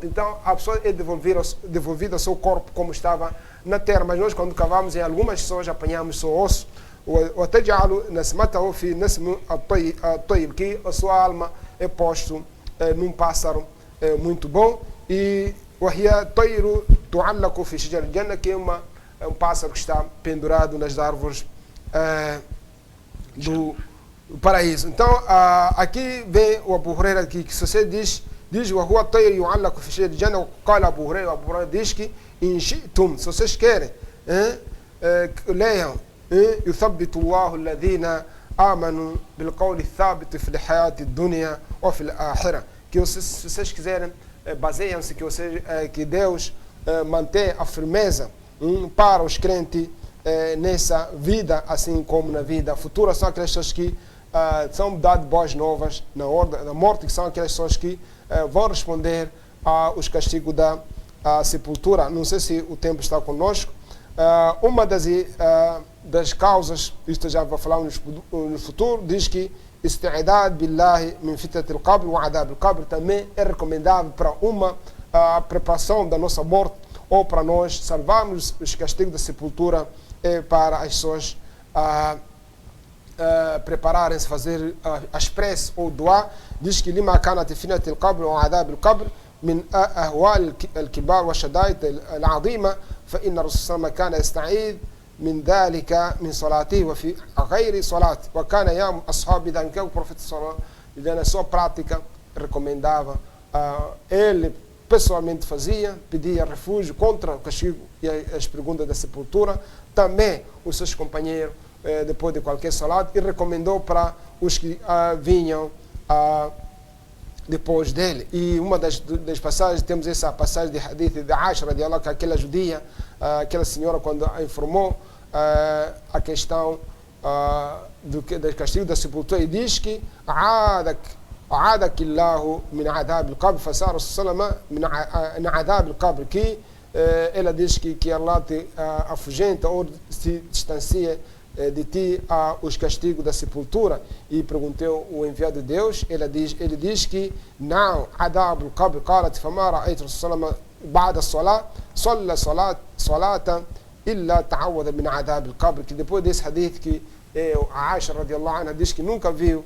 Então a pessoa é devolvida ao seu corpo como estava na terra, mas nós quando cavamos, em algumas pessoas apanhamos só osso. وتجعل نسمته في نسم الطيب, que a sua alma é posto num pássaro muito bom. E وهي طير تعلق في شجر الجنة, que é um pássaro que está pendurado nas árvores do paraíso. Então aqui vem o Abu Huraira, que se você diz وهو الطير يعلق في شجر الجنة. قال أبو هريرة diz que إن شئتم, se vocês querem, leiam, يثبت الله الذين آمنوا بالقول الثابت في الحياة الدنيا وفي الآخرة, que se vocês quiserem, baseiam-se que Deus mantém a firmeza para os crentes nessa vida, assim como na vida futura. São aquelas pessoas que são dadas boas novas na hora da morte, que são aquelas pessoas que vão responder aos castigos da sepultura. Não sei se o tempo está conosco. Uma das causas, isto já vou falar no futuro, diz que استعداد بالله من فتنة القبر وعذاب القبر também é recomendável para uma preparação da nossa morte, ou para nós salvarmos os castigos da sepultura, para as pessoas prepararem-se, fazer as preces ou doar. Diz que لما كانت فتنة القبر وعذاب القبر من أهوال الكبار والشدائد العظيمة فإن الرسول صلى الله عليه وسلم كان يستعيذ من ذلك من صلاته وفي غير صلاة وكان يأمر أصحابه ذلك. O profeta sallallahu alaihi wasallam, na sua prática, recomendava, ele pessoalmente fazia, pedia refúgio contra o castigo e as perguntas da sepultura, também os seus companheiros depois de qualquer salat, e recomendou para os que vinham depois dele. E uma das passagens, temos essa passagem de hadith de Aisha radiallahu anha, aquela judia, aquela senhora, quando a informou a questão do castigo da sepultura, e diz que أعاذك الله من عذاب القبر فصار السلام من عذاب القبر, que ela diz que Allah te afugenta ou se distancia de ti os castigos da sepultura. E perguntou o enviado de Deus, ele diz que não, عذاب القبر قالت فما رأيت الرسول صلى الله عليه وسلم بعد الصلاة صلى صلاة إلا تعوذ من عذاب القبر, que depois desse hadith que A Aisha radiallahu anha diz que nunca viu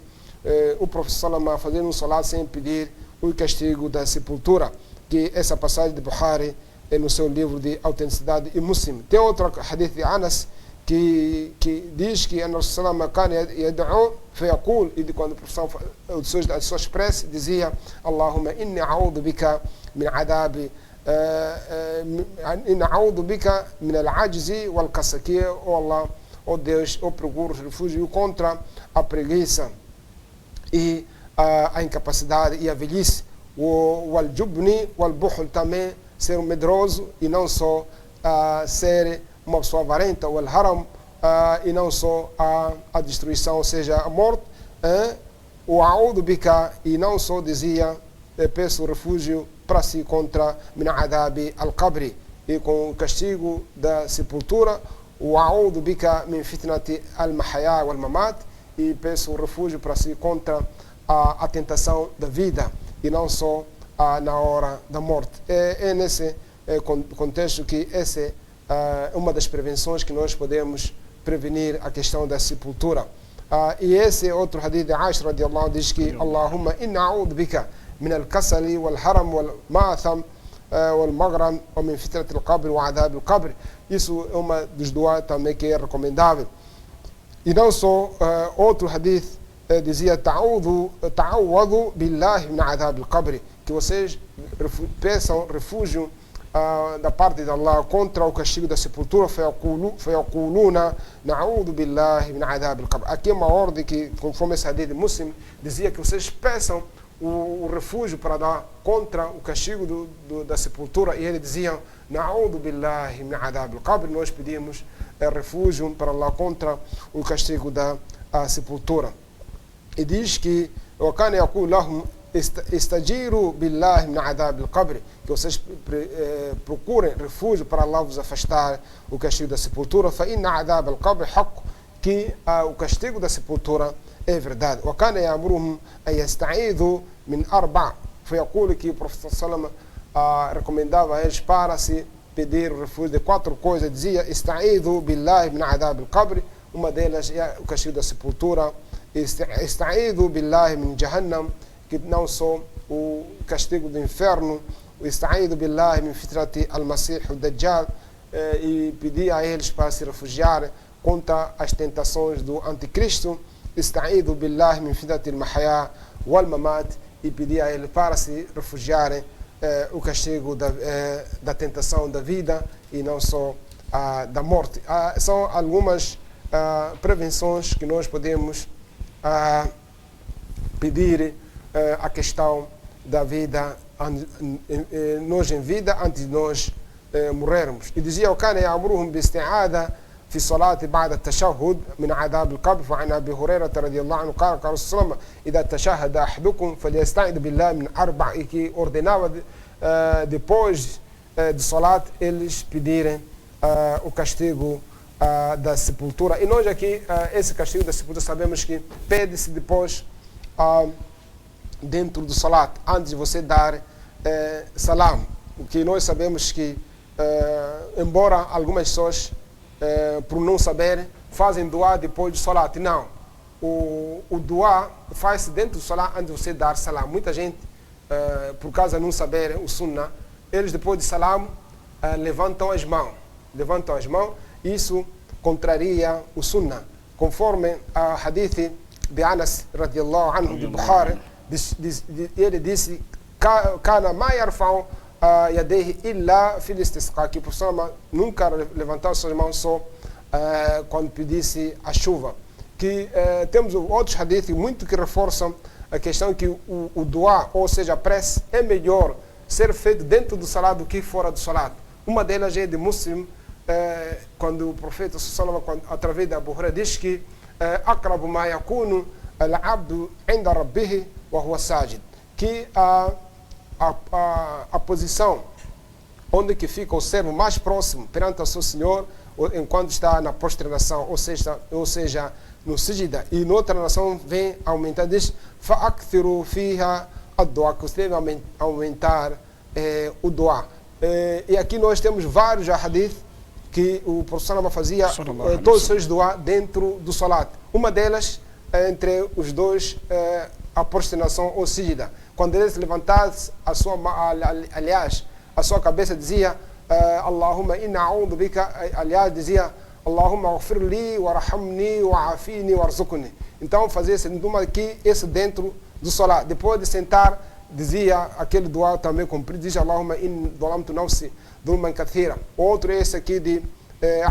o professor Salama fazer um salat sem pedir o castigo da sepultura, que essa passagem de Bukhari é no seu livro de Autenticidade e Muslim. Tem outro hadith de Anas que diz que a Nossa Salama kana yad'u fayaqul, e quando o professor as suas preces dizia: Allahumma inni a'udhu bika min adab inni a'udhu bika min al-ajzi wal kasal, que oh Allah, oh Deus, eu procuro refúgio contra a preguiça e a incapacidade e a velhice, o al-jubni wal-buhl, também ser um medroso e não só ser uma pessoa avarenta, o al-haram, e não só a destruição, ou seja, a morte, o a'udhu bika, e não só dizia peço refúgio para si contra min adab al-qabri, e com o castigo da sepultura, o a'udhu bika min fitnati al-mahya wal-mamat, e peço refúgio para si contra a tentação da vida e não só na hora da morte. É nesse contexto que essa é uma das prevenções que nós podemos prevenir a questão da sepultura. E esse outro hadith de Aisha radiallahu anha diz que Allahumma inna a'udhu bika min al-kasali wal-haram wal-ma'tham wal-maghram wa min fitnati al-qabr wa adab al-qabr. Isso é uma dos duas também que é recomendável. E não só, outro hadith dizia ta'awwadu billahi min adab al-qabr, que vocês peçam refúgio da parte de Allah contra o castigo da sepultura. Fayaquluna na'udhu billahi min adab al-qabr. Aqui é uma ordem que, conforme esse hadith de Muslim, dizia que vocês peçam o refúgio para dar contra o castigo da sepultura, e ele dizia na'udhu billahi min adab al-qabr, nós pedimos refúgio para Allah contra o castigo da sepultura. E diz que وَكَانَ يَقُولُ لَهُمْ استجيروا بالله من عذاب القبر, que vocês procurem refúgio para Allah vos afastar o castigo da sepultura. فَإِنَّ عَذَابَ الْقَبْرِ حَقٌّ, que o castigo da sepultura é verdade. وَكَانَ يَأْمُرُهُمْ أَنْ يَسْتَعِيذُوا مِنْ أَرْبَعٍ, foi aquilo que o professor Salama recomendava a eles para se pedir o refúgio de 4 coisas. Dizia استعيذوا بالله من عذاب القبر, uma delas é o castigo da sepultura. استعيذوا بالله من جهنم, que não só o castigo do inferno. استعيذوا بالله من فتنة المسيح الدجال, e pedir a eles para se refugiar contra as tentações do anticristo. استعيذوا بالله من فتنة المحيا والممات, e pedir a eles para se refugiarem o castigo da tentação da vida e não só da morte. São algumas prevenções que nós podemos pedir a questão da vida, nós em vida, antes de nós morrermos. E dizia: وكان يأمرهم بالاستعاذة في الصلاة بعد التشهد من عذاب القبر. فعن أبي هريرة رضي الله عنه قال قال صلى الله عليه وسلم: إذا تشهد أحدكم فليستعذ بالله من أربع, e que ordenava depois de salat eles pedirem o castigo da sepultura. E nós aqui, esse castigo da sepultura, sabemos que pede-se depois dentro do salat, antes de você dar salam. O que nós sabemos que, embora algumas pessoas, por não saber, fazem dua depois do salat. Não. O dua faz-se dentro do salat antes de você dar salam. Muita gente, por causa de não saber o sunnah, eles depois de salam levantam as mãos. Isso contraria o sunnah. Conforme a hadith de Anas radiallahu anhu de Bukhari, ele disse: kana ma yarfa'u yadayhi illa fil istisqa, que o professor nunca levantava suas mãos só quando pedisse a chuva. Que temos outros hadiths muito que reforçam a questão que o dua, ou seja, a prece, é melhor ser feito dentro do salat do que fora do salat. Uma delas é de Muslim, quando o profeta sallallahu, através da Abu Hurairah, diz que aqrabu ma yakunu al-abdu inda rabbih wa huwa sajid, que a posição onde que fica o servo mais próximo perante o seu Senhor enquanto está na prostração, ou seja, no sujida. E noutra narração vem aumentar, diz: fa'akthiru fiha ad-du'a, que você deve aumentar o du'a. E aqui nós temos vários hadith que o professor Salama fazia Sallallahu todos os seus dua dentro do salat. Uma delas, entre os dois, a prostração ou sijda. Quando ele se levantasse, aliás, a sua cabeça dizia Allahumma inna a'udhu bika, aliás, dizia Allahumma ghfir li warhamni wa'afini warzuqni. Então fazia esse dentro do salat. Depois de sentar, dizia aquele dua também cumprido, diz Allahumma in dhalamtu nafsi dhulman kathira. Outro esse aqui de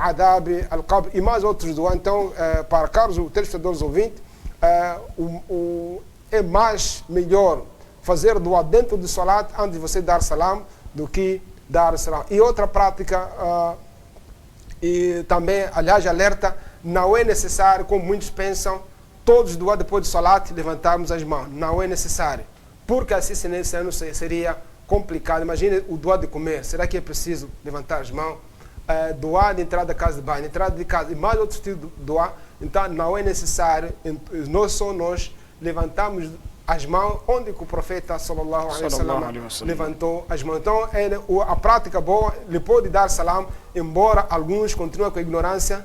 adab al-qabr e mais outros dua. Então, para caros telespectadores ouvintes, é mais melhor fazer dua dentro do salat antes de você dar salam do que dar salam. E outra prática, e também, aliás, alerta, não é necessário, como muitos pensam, todos dua depois do salat levantarmos as mãos. Não é necessário. Porque assim seria complicado. Imagine o dua de comer. Será que é preciso levantar as mãos? Dua de entrada da casa de banho, entrada de casa e mais outros tipos de dua. Então não é necessário. Nós levantamos as mãos onde o profeta sallallahu alaihi wasallam levantou as mãos. Então a prática boa, ele pode dar salam, embora alguns continuem com a ignorância,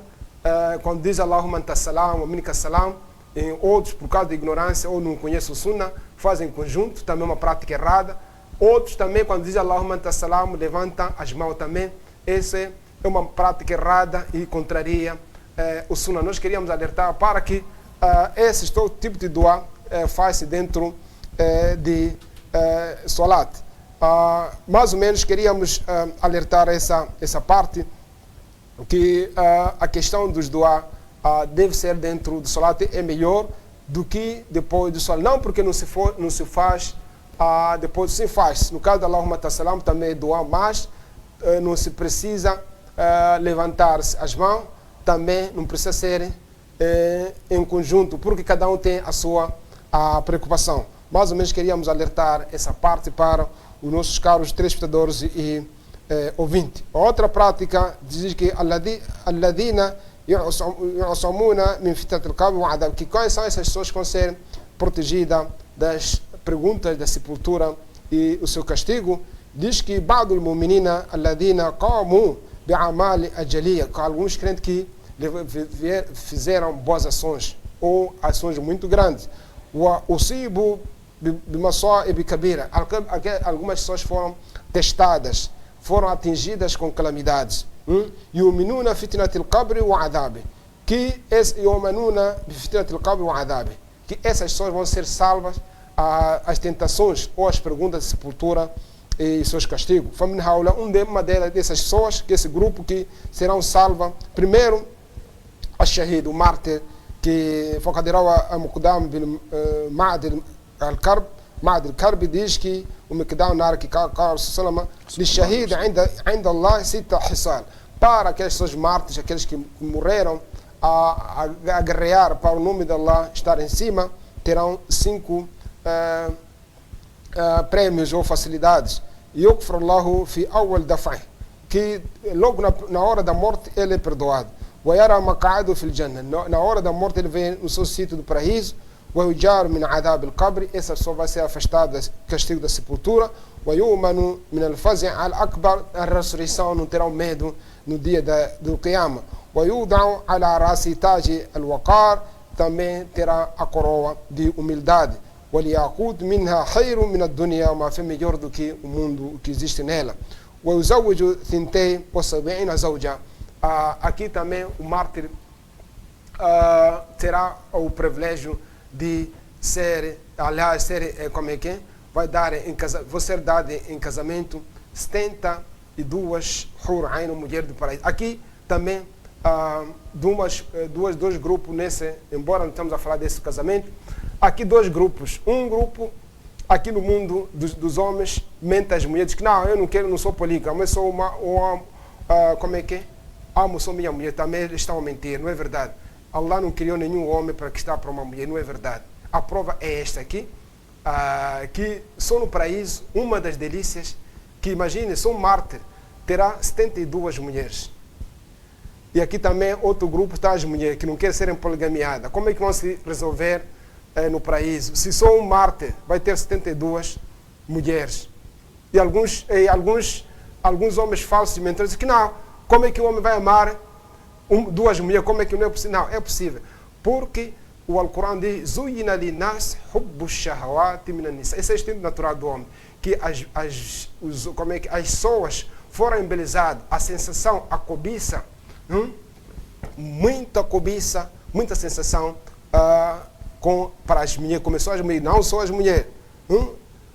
quando diz Allahumma anta salam wa minka salam. Em outros, por causa da ignorância ou não conhecem o sunnah, fazem conjunto, também uma prática errada. Outros também, quando dizem Allahumma anta salam, levantam as mãos também. Essa é uma prática errada e contraria o sunnah. Nós queríamos alertar para que esse tipo de dua faz-se dentro de salat. Mais ou menos queríamos alertar essa parte, que a questão dos dua deve ser dentro do salat, é melhor do que depois do salat. Não porque não se faz, depois se faz. No caso da Allahumma tassalam também é dua, mas não se precisa levantar-se as mãos, também não precisa ser em conjunto, porque cada um tem a sua preocupação. Mais ou menos queríamos alertar essa parte para os nossos caros telespectadores e ouvintes. Outra prática diz que alladina yu'samuna min fitnat al-qabr wa adab, que quais são essas pessoas que vão ser protegidas das perguntas da sepultura e o seu castigo. Diz que ba'dul mu'minina alladina qamu bi'amali ajaliya, com alguns crentes que fizeram boas ações ou ações muito grandes. Wa usibu bimasa'ib kabira, algumas pessoas foram testadas, foram atingidas com calamidades. Yu'minuna fitnat al-qabr wa adab, que yu'minuna fitnat al-qabr wa adab, que essas pessoas vão ser salvas às tentações ou às perguntas de sepultura e seus castigos. Famin haula, uma dessas pessoas, que esse grupo que serão salvas, primeiro الشهيد o mártir, que فقد روى مقدام بن معد الكرب diz que o Miqdam Nar, que قال صلى الله عليه وسلم للشهيد عند الله 6 حصال, para aqueles seus mártires, aqueles que morreram a guerrear para o nome de Allah estar em cima, terão 5 prêmios ou facilidades. يغفر الله في أول دفعه, que logo na hora da morte ele é perdoado. ويرى مقعده في الجنة, na hora da morte ele vem no seu sítio do paraíso. ويجار من عذاب القبر, essa só vai ser afastada do castigo da sepultura. ويؤمن من الفزع الأكبر, a ressurreição, não terão medo no dia do Qiyamah. ويوضع على رأسه تاج الوقار, também terá a coroa de humildade. والياقوت منها خير من الدنيا, uma fé melhor do que o mundo que existe nela. ويزوج 72 زوجة, aqui também o mártir terá o privilégio de ser, aliás, vou ser dado em casamento 72 Hur Ain, mulher do paraíso. Aqui também dois grupos nesse, embora não estamos a falar desse casamento, aqui 2 grupos. Um grupo aqui no mundo dos homens mente às mulheres que não, eu não quero, não sou polígamo, eu sou amo só minha mulher. Também estão a mentir, não é verdade. Allah não criou nenhum homem para que está para uma mulher, não é verdade. A prova é esta aqui, que só no paraíso, uma das delícias, que imagine, só um mártir terá 72 mulheres. E aqui também outro grupo está as mulheres que não querem serem poligamiadas. Como é que vão se resolver no paraíso? Se só um mártir vai ter 72 mulheres. E alguns homens falsos e mentores dizem que não, Como é que o homem vai amar duas mulheres? Como é que não é possível? Não, é possível. Porque o Alcorão diz: Zuyina linas hubbu shahawati minan nisa. Esse é o instinto natural do homem. Que as pessoas foram embelezadas, a sensação, a cobiça, muita cobiça, muita sensação para as mulheres. Começou as mulheres, não só as mulheres.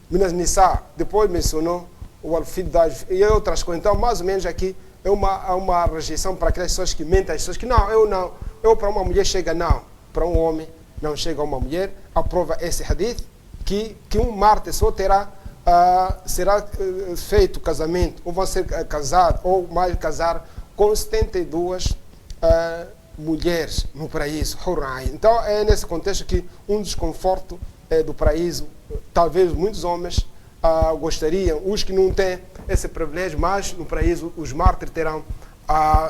Minas Nissa, depois mencionou o Al-Fidaj e outras coisas. Então, mais ou menos aqui é uma rejeição para aquelas pessoas que mentem, as pessoas que não. Eu para uma mulher chega, não. Para um homem não chega uma mulher. Aprova esse hadith que um mártir só será feito casamento, ou vão ser casados, ou mais casar com 72 mulheres no paraíso. Então é nesse contexto que um desconforto do paraíso, talvez muitos homens gostariam, os que não têm esse privilégio, mas no paraíso os mártires terão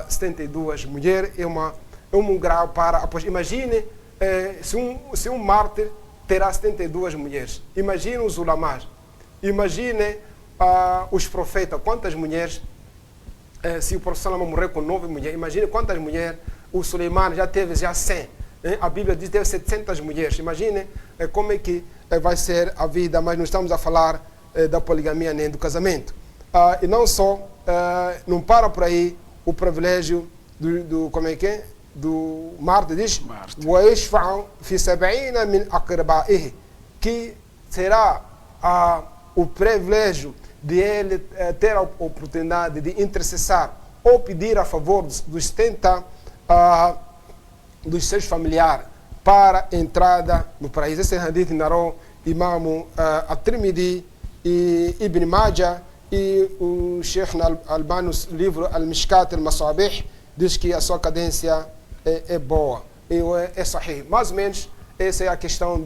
72 mulheres, é um grau para... Imagine se um mártir terá 72 mulheres, imagine os ulamás, imagine os profetas, quantas mulheres, se o profeta Salomão morrer com 9 mulheres, imagine quantas mulheres o Suleiman já teve 100. A Bíblia diz que teve 700 mulheres. Imagine como é que vai ser a vida, mas não estamos a falar da poligamia nem do casamento. E não só, não para por aí o privilégio como é que é? Do mártir, diz que será o privilégio de ele ter a oportunidade de intercessar ou pedir a favor dos 70 dos seus familiares para a entrada no paraíso. Esse hadith narrou Imam At-Tirmidhi e Ibn Majah, e o Sheikh Albani, no livro Al-Mishkat Al-Masabih, diz que a sua cadência é boa, é sahih. Mais ou menos, essa é a questão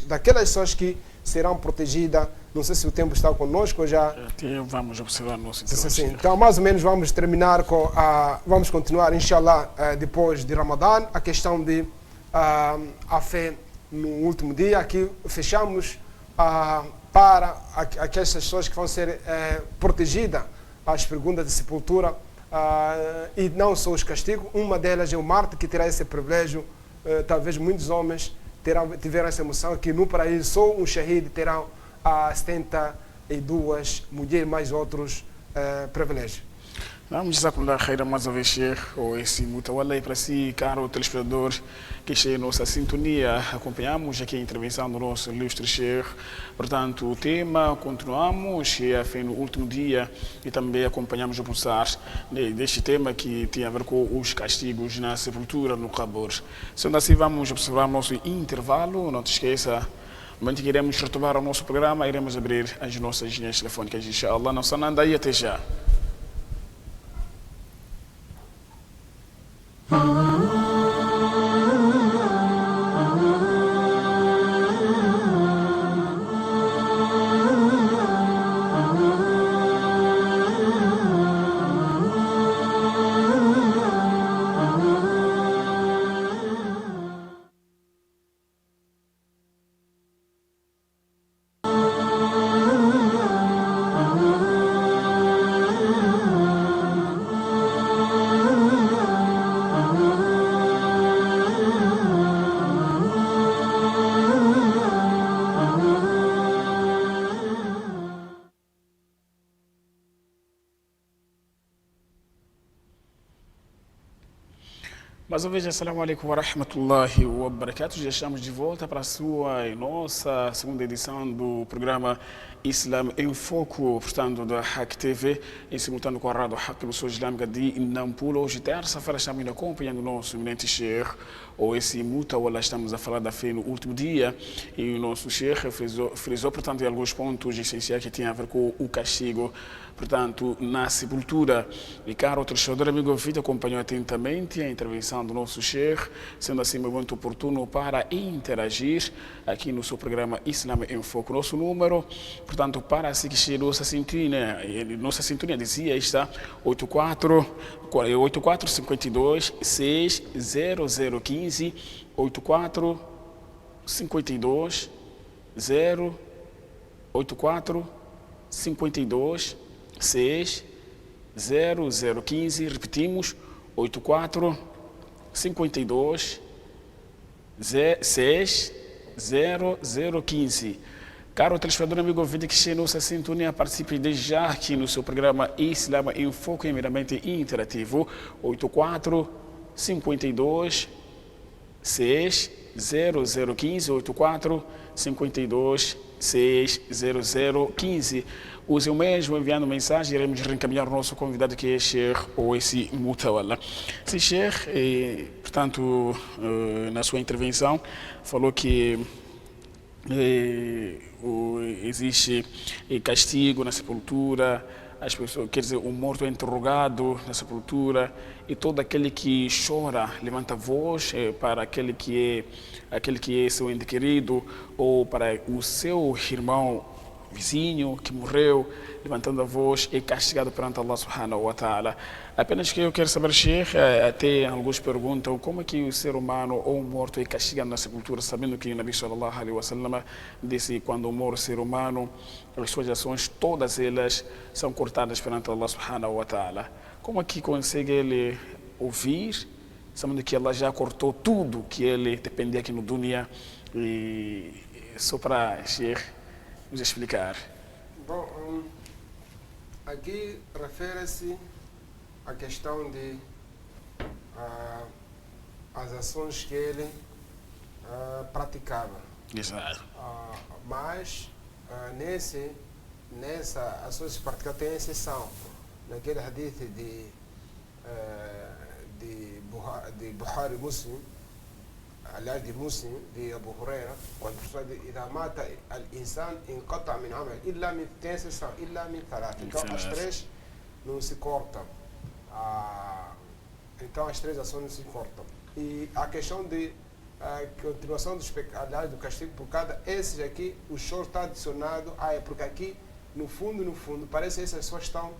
daquelas pessoas que serão protegidas. Não sei se o tempo está conosco já. Vamos observar nosso Então, mais ou menos, vamos terminar vamos continuar, inshallah, depois de Ramadã, a questão de a fé no último dia. Aqui fechamos para aquelas pessoas que vão ser protegidas as perguntas de sepultura e não só os castigos. Uma delas é o mártir, que terá esse privilégio. Talvez muitos homens tiveram essa emoção que no paraíso só um shahid terá 72 mulheres, mais outros privilégios. Vamos jazakumullah khairan mais uma vez, Sheikh, ou esse mutawalla, para si, caro telespectador, que cheia nossa sintonia. Acompanhamos aqui a intervenção do nosso ilustre Sheikh. Portanto, o tema, continuamos, a fé no último dia, e também acompanhamos o pulsar deste tema que tem a ver com os castigos na sepultura, no Qabr. Sendo assim, vamos observar o nosso intervalo. Não te esqueça, no momento que iremos retomar o nosso programa, iremos abrir as nossas linhas telefônicas, inshallah. Não só nada aí, até já. Mais uma vez, assalamu alaikum wa rahmatullahi wa barakatuh. Já estamos de volta para a sua e nossa segunda edição do programa Islam em Foco, portanto, da Hack TV, em simultâneo com a Rádio Hack, Emissora Islâmica de Nampula. Hoje, terça-feira, estamos ainda acompanhando o nosso eminente Sheikh, ou esse mutawalla, estamos a falar da fé no último dia, e o nosso Sheikh frisou, portanto, em alguns pontos essenciais que tinham a ver com o castigo, portanto, na sepultura. E, caro telespectador, amigo ouvinte, acompanhou atentamente a intervenção do nosso Sheikh, sendo assim muito oportuno para interagir aqui no seu programa Islam em Foco. Nosso número, portanto, para assistir nossa sintonia dizia, está 8452 60015, 8452 084 52 6 0015, repetimos, 84 52 6 0015. Caro telespectador, amigo ouvinte que chega nossa sintonia, participe desde já aqui no seu programa Islam em Foco, meramente interativo, 84 52 6 0015, 84 52 6 0015. Use o mesmo enviando mensagem, iremos reencaminhar o nosso convidado que é Sheikh Oweisi Mutawalla. Sim, Sheikh, portanto, na sua intervenção, falou que existe castigo na sepultura, as pessoas, quer dizer, o morto é interrogado na sepultura e todo aquele que chora levanta a voz para aquele que é seu ente querido ou para o seu irmão vizinho que morreu, levantando a voz, é castigado perante Allah subhanahu wa ta'ala. Apenas que eu quero saber, Sheikh, até alguns perguntam como é que o ser humano ou o morto é castigado na sepultura, sabendo que o Nabi sallallahu alaihi wasallam disse que quando morre o ser humano, as suas ações, todas elas são cortadas perante Allah subhanahu wa ta'ala. Como é que consegue ele ouvir, sabendo que Allah já cortou tudo que ele dependia aqui no dunya? E só para, Sheikh, nos explicar. Bom, aqui refere-se à questão de as ações que ele praticava. Exato. Mas nessa ações praticadas tem exceção. Naquele hadith de Bukhari Muslim, aliás de Muslim, de Abu Huraira, quando a pessoa diz إذا مات الإنسان انقطع من عمل إلا من إلا من ثلاث. Então as três não se cortam. Então as três ações não se cortam. E a questão de continuação dos pecados, do castigo por cada, esses aqui, o choro está adicionado, porque aqui, no fundo, parece que essas pessoas estão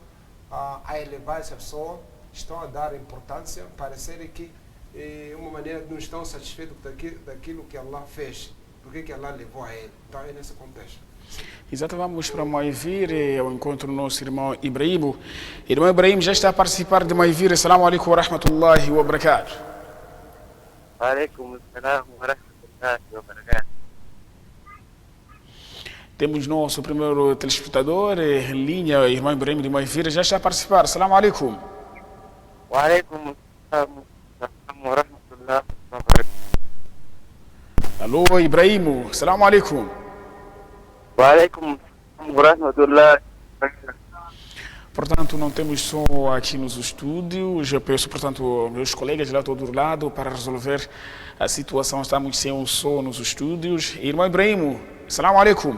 a elevar essa pessoa, estão a dar importância, parece que uma maneira de não estão satisfeitos daquilo que Allah fez, porque que Allah levou a ele. Então é nesse contexto. Exato, vamos para Maivir, ao encontro do nosso irmão Ibrahim. Irmão Ibrahim já está a participar de Maivir. Assalamu alaikum wa rahmatullahi wa barakatuh. Wa alaikum assalam wa rahmatullahi wa barakatuh. Temos nosso primeiro telespectador em linha, irmão Ibrahim de Maivir, já está a participar. Assalamu alaikum. Wa alaikum assalam wa rahmatullahi wa barakatuh. Alô, Ibrahim. Assalamu alaikum. Wa alaikum assalam wa rahmatullahi wa barakatuh. Portanto, não temos som aqui nos estúdios. Eu peço, portanto, meus colegas lá do outro lado para resolver a situação. Estamos sem um som nos estúdios. Irmão Ibrahim, assalamu alaikum.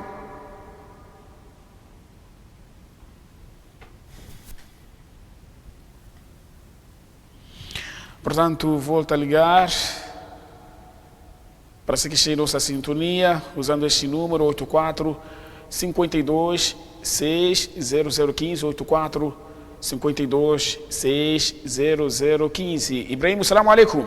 Portanto, volta a ligar para se que chegue nossa sintonia, usando este número 84 52 6 0015, 84 52 6 0015. Ibrahim, assalamu alaikum.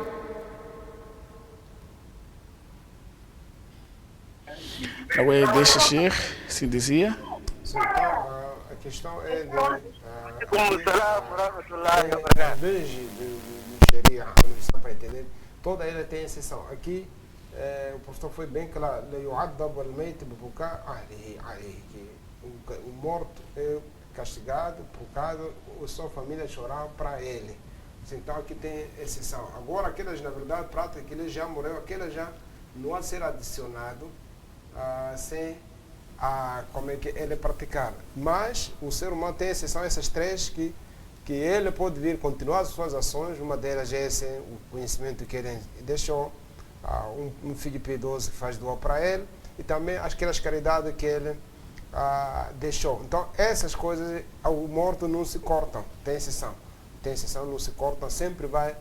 Deixa Sheikh, se dizia. Então, a questão é desde Sharia, a Constituição, para entender, toda ela tem exceção. Aqui, o professor foi bem claro, o morto é castigado por causa da sua família chorar para ele. Então aqui tem exceção. Agora aquelas, na verdade, prática que ele já morreu, aquela já não há de ser adicionado sem como é que ele é praticado. Mas o ser humano tem exceção, essas três que ele pode vir continuar as suas ações. Uma delas é esse, o conhecimento que ele deixou, um filho piedoso que faz doar para ele, e também aquelas caridades que ele deixou. Então essas coisas, o morto não se cortam, tem exceção, não se cortam, sempre vai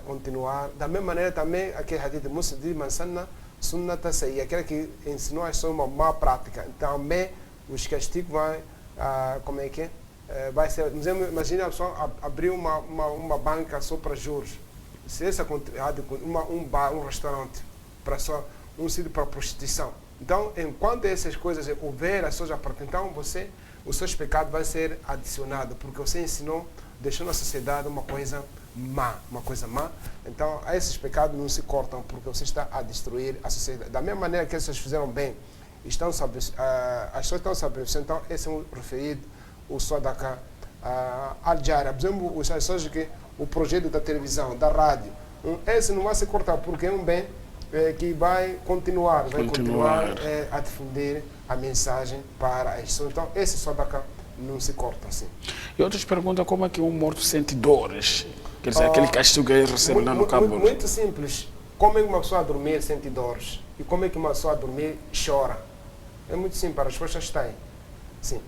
continuar. Da mesma maneira também aquele hadith de Musa de Mansanna Sunnata Sayyi, aquele que ensinou a ser uma má prática. Então também os castigos vai, como é que é? Vai ser, imagina a pessoa abrir uma banca só para juros. Se essa um bar, um restaurante, para só um sítio para prostituição. Então, enquanto essas coisas houver, as pessoas a praticar, então os seus pecados vão ser adicionados, porque você ensinou deixou na sociedade uma coisa má, Então, esses pecados não se cortam porque você está a destruir a sociedade. Da mesma maneira que eles fizeram bem, as pessoas estão se apercebendo. Então, esse é um referido, o Sadaqa al-Jari. Por exemplo, as pessoas que o projeto da televisão, da rádio, esse não vai se cortar porque é um bem que vai continuar a difundir a mensagem para as pessoas. Então, esse Sadaqa não se corta assim. E outros perguntam como é que um morto sente dores. Quer dizer, aquele castigo que ele recebe lá no Cabo. Muito simples. Como é que uma pessoa a dormir sente dores? E como é que uma pessoa a dormir chora? É muito simples, a resposta está aí. Sim.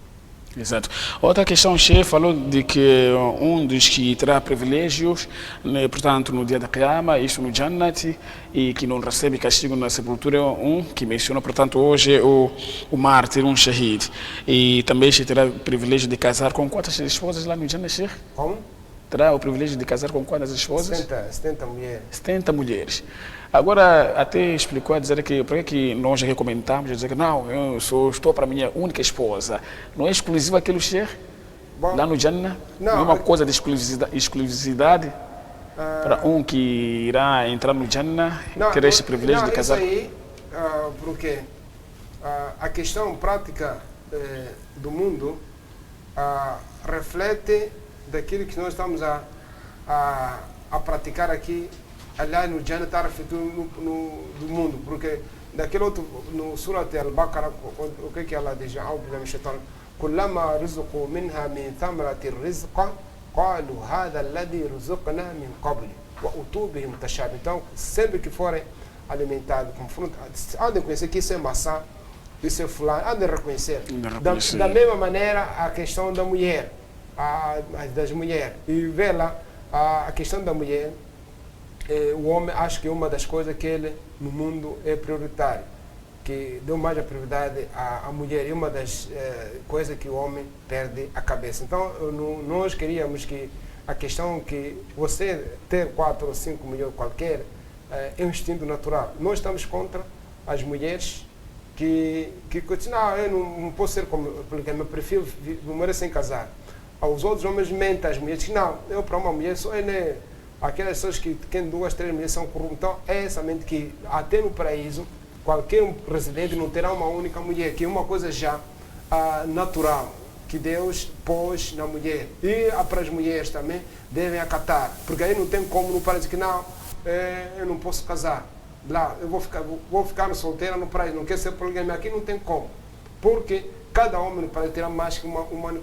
Exato. Outra questão, Sheikh, falou de que um dos que terá privilégios, né, portanto, no dia da Qiyama, isso no Jannat, e que não recebe castigo na sepultura, um que mencionou, portanto, hoje o mártir, um Shahid. E também Sheikh terá o privilégio de casar com quantas esposas lá no Jannat, Sheikh? Como? Terá o privilégio de casar com quantas esposas? 70 mulheres. 70 mulheres. Agora, até explicou a dizer que, por que nós aqui comentamos, dizer que não, eu estou para a minha única esposa. Não é exclusivo aquele Sheikh? Lá no Jannah? Não é uma coisa de exclusividade para um que irá entrar no Jannah, ter este privilégio de casar? Isso aí, porque a questão prática do mundo reflete daquilo que nós estamos a praticar aqui. Aliás, no Jannah está refletido do mundo, porque daquele outro, no Surat al-Baqarah, o que ela diz? كلما رزقوا منها من ثمرة الرزق قالوا هذا الذي رزقنا من قبل وأتوا به متشابه. Então, sempre que forem alimentados com fruta, há de conhecer que isso é maçã, isso é fulano, há de reconhecer. Da mesma maneira, a questão da mulher, das mulheres. E vê lá, a questão da mulher, o homem acha que é uma das coisas que ele no mundo é prioritário, que deu mais a prioridade à mulher, e uma das coisas que o homem perde a cabeça. Então, nós queríamos que a questão que você ter 4 ou 5 milhões qualquer é um instinto natural. Nós estamos contra as mulheres que não, eu não posso ser porque eu prefiro morrer sem casar. Os outros homens mentem às mulheres que não, eu para uma mulher só é aquelas pessoas que têm 2, 3 mulheres são corruptas. Então, é essa mente que até no paraíso qualquer residente não terá uma única mulher, que é uma coisa já natural, que Deus pôs na mulher. E para as mulheres também devem acatar, porque aí não tem como no paraíso que não, eu não posso casar. Lá, eu vou ficar solteira no paraíso, não quer ser poligâmica, aqui não tem como. Porque cada homem no paraíso terá mais que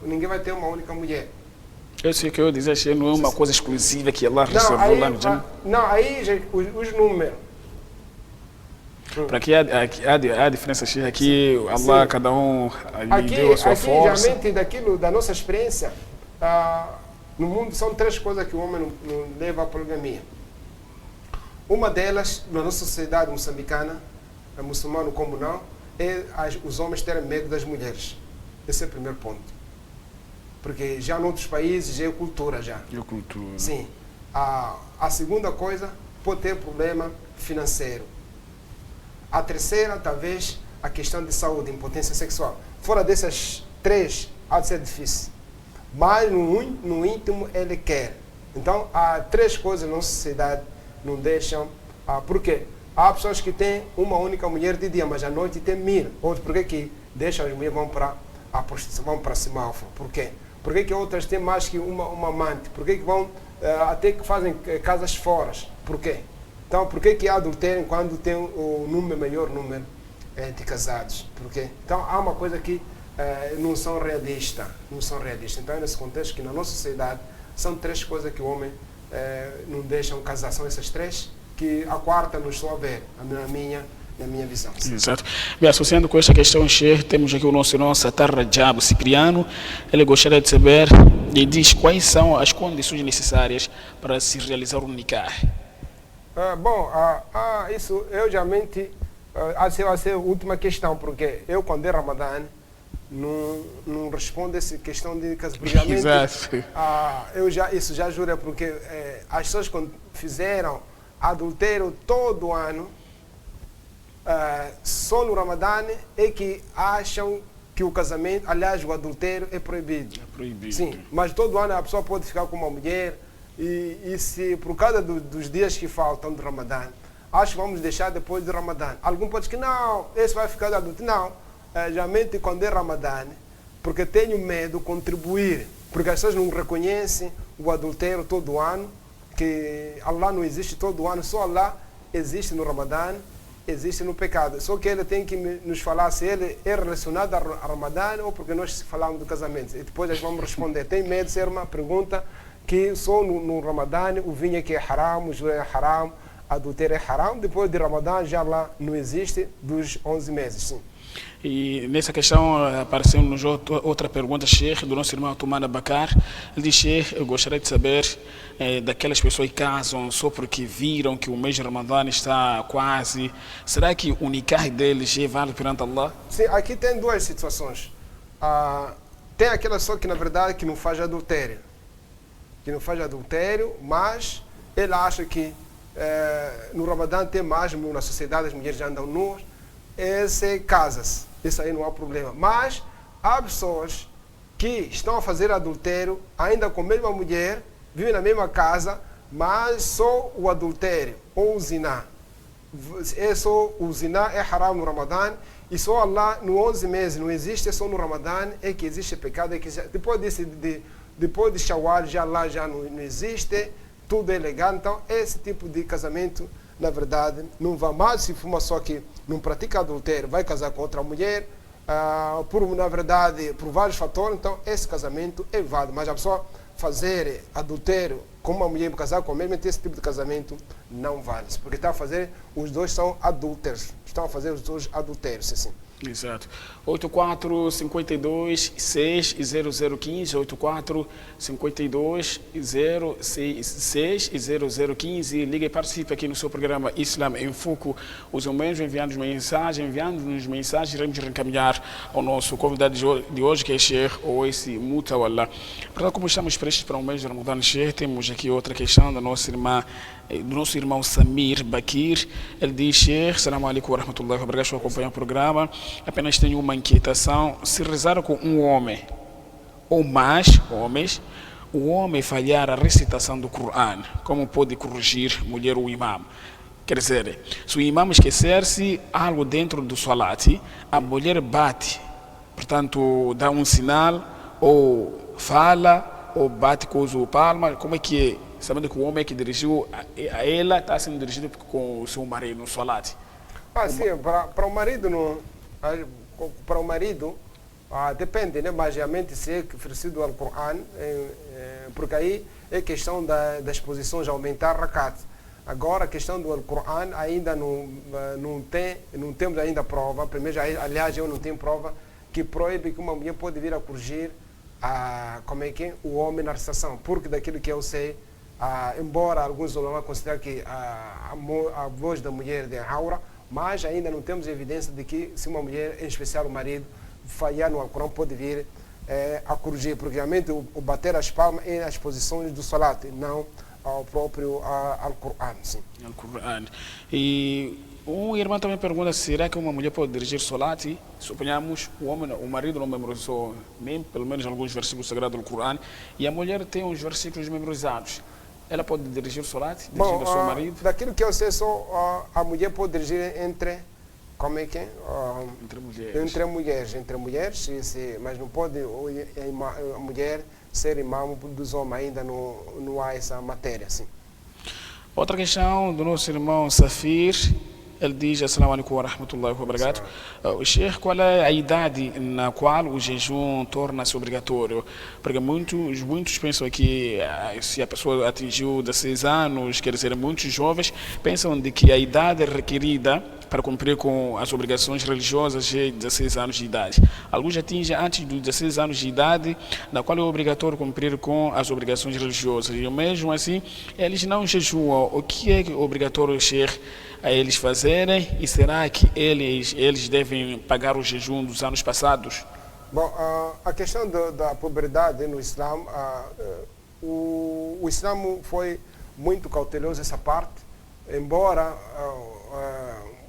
ninguém vai ter uma única mulher. Eu sei que eu dizer que não é uma coisa exclusiva que Allah reservou lá no Jannah. Não, aí os números. Para que há diferença aqui, Allah, cada um lhe deu a sua força. Aqui, geralmente, da nossa experiência, no mundo são 3 coisas que o homem não leva à poligamia. Uma delas, na nossa sociedade moçambicana, muçulmano como não, é os homens terem medo das mulheres. Esse é o primeiro ponto. Porque já em outros países já é cultura já. É cultura. Sim. A segunda coisa, pode ter problema financeiro. A terceira, talvez, a questão de saúde, impotência sexual. Fora dessas 3, há de ser difícil. Mas no íntimo ele quer. Então, há 3 coisas na nossa sociedade não deixam. Por quê? Há pessoas que têm uma única mulher de dia, mas à noite tem 1000. Outros, por que deixam as mulheres vão para a prostituição, vão para semáforo? Por quê? Por que outras têm mais que uma amante? Por que vão até que fazem casas fora? Por quê? Então, por que há adultério quando tem o maior número de casados? Por quê? Então, há uma coisa que não são realistas. Então, é nesse contexto que na nossa sociedade são 3 coisas que o homem não deixam casar. São essas 3, que a quarta não estou a ver, na minha visão. Sim. Exato. Bem, associando com esta questão, Sheikh, temos aqui o nosso irmão Sattar Rajab Cipriano. Ele gostaria de saber e diz quais são as condições necessárias para se realizar um nikah. Isso eu geralmente vai ser a última questão, porque eu quando é Ramadã não respondo essa questão de casamento. Exato. Isso já juro, porque as pessoas quando fizeram adultério todo ano, só no Ramadã é que acham que o casamento, aliás, o adultério é proibido. É proibido. Sim, mas todo ano a pessoa pode ficar com uma mulher e se por causa dos dias que faltam do Ramadã, acho que vamos deixar depois do Ramadã. Algum pode dizer que não, esse vai ficar de adulto. Não, geralmente quando é Ramadã, porque tenho medo de contribuir, porque as pessoas não reconhecem o adultério todo ano, que Allah não existe todo ano, só Allah existe no Ramadã, existe no pecado. Só que ele tem que nos falar se ele é relacionado a Ramadã ou porque nós falamos do casamento. E depois nós vamos responder. Tem medo de ser uma pergunta que só no Ramadã o vinho é que é haram, o juro é haram, adultério é haram. Depois de Ramadã já lá não existe dos 11 meses. Sim. E nessa questão apareceu-nos outra pergunta, Sheikh, do nosso irmão Tumana Bakar. Ele diz: Sheikh, eu gostaria de saber daquelas pessoas que casam só porque viram que o mês de Ramadã está quase. Será que o nikah deles é válido perante Allah? Sim, aqui tem duas situações. Tem aquela pessoa que na verdade que não faz adultério. Que não faz adultério, mas ele acha que no Ramadã tem mais, na sociedade as mulheres já andam nuas. Esse casa-se, isso aí não há problema. Mas há pessoas que estão a fazer adultério ainda com a mesma mulher, vivem na mesma casa, mas só o adultério ou o ziná. O ziná é haram no Ramadã e só Allah no 11 meses não existe, é só no Ramadã é que existe pecado. Depois de Shawwal já lá já não existe, tudo é legal. Então esse tipo de casamento na verdade não vai mais. Se for uma só que não pratica adultério, vai casar com outra mulher, na verdade, por vários fatores, então esse casamento é válido. Mas a pessoa fazer adultério com uma mulher e casar com a mesma, esse tipo de casamento não vale. Porque está a fazer, os dois são adúlteros. Estão a fazer os dois adultérios, assim. Exato. 84 52 6 0015, 84 52 06 0015. Liga e participe aqui no seu programa Islam em Foco. Os homens enviando-nos mensagens, iremos reencaminhar ao nosso convidado de hoje, que é Sheikh Oweisi Mutawalla. Portanto, como estamos prestes para um mês de Ramadã, Sheikh, temos aqui outra questão da nossa irmã, do nosso irmão Samir Bakir. Ele diz: Sheikh, salam alaikum wa rahmatullahi wa barakatuh, acompanhar o programa. Apenas tenho uma inquietação: se rezar com um homem ou mais homens, o homem falhar a recitação do Coran, como pode corrigir mulher ou imam? Quer dizer, se o imam esquecer-se algo dentro do salat, a mulher bate, portanto dá um sinal, ou fala, ou bate com o palma. Como é que é? Sabendo que o homem que dirigiu a ela está sendo dirigido com o seu marido no salat. Sim, para o marido não. Para o marido, depende, né? Mas realmente se é oferecido ao Coran, porque aí é questão das posições, aumentar rakat. Agora, a questão do Coran ainda não temos ainda prova. Primeiro, aliás, eu não tenho prova que proíbe que uma mulher pode vir a corrigir o homem na recitação. Porque daquilo que eu sei, embora alguns ulama considerem que a voz da mulher é aura, mas ainda não temos evidência de que se uma mulher, em especial o marido, falhar no Alcorão, pode vir a corrigir, porque realmente o bater as palmas é as posições do salat, não ao próprio Alcorão. Alcorão. E um irmão também pergunta: será que uma mulher pode dirigir salat? Suponhamos o marido não memorizou nem pelo menos alguns versículos sagrados do Corão e a mulher tem uns versículos memorizados. Ela pode dirigir o salat, dirigindo ao seu marido? Daquilo que eu sei, só a mulher pode dirigir entre mulheres. Entre mulheres, mas não pode a mulher ser imã dos homens, ainda não há essa matéria. Sim. Outra questão do nosso irmão Safir. Ele diz: assalamu alaikum wa rahmatullahi wa barakatuh. Sheikh, qual é a idade na qual o jejum torna-se obrigatório? Porque muitos pensam que se a pessoa atingiu 16 anos, quer dizer, muitos jovens pensam de que a idade requerida para cumprir com as obrigações religiosas é 16 anos de idade. Alguns atingem antes dos 16 anos de idade, na qual é obrigatório cumprir com as obrigações religiosas. E mesmo assim, eles não jejuam. O que é obrigatório, Sheikh, a eles fazerem, e será que eles devem pagar o jejum dos anos passados? Bom, a questão da pobreza no Islã, o Islã foi muito cauteloso essa parte, embora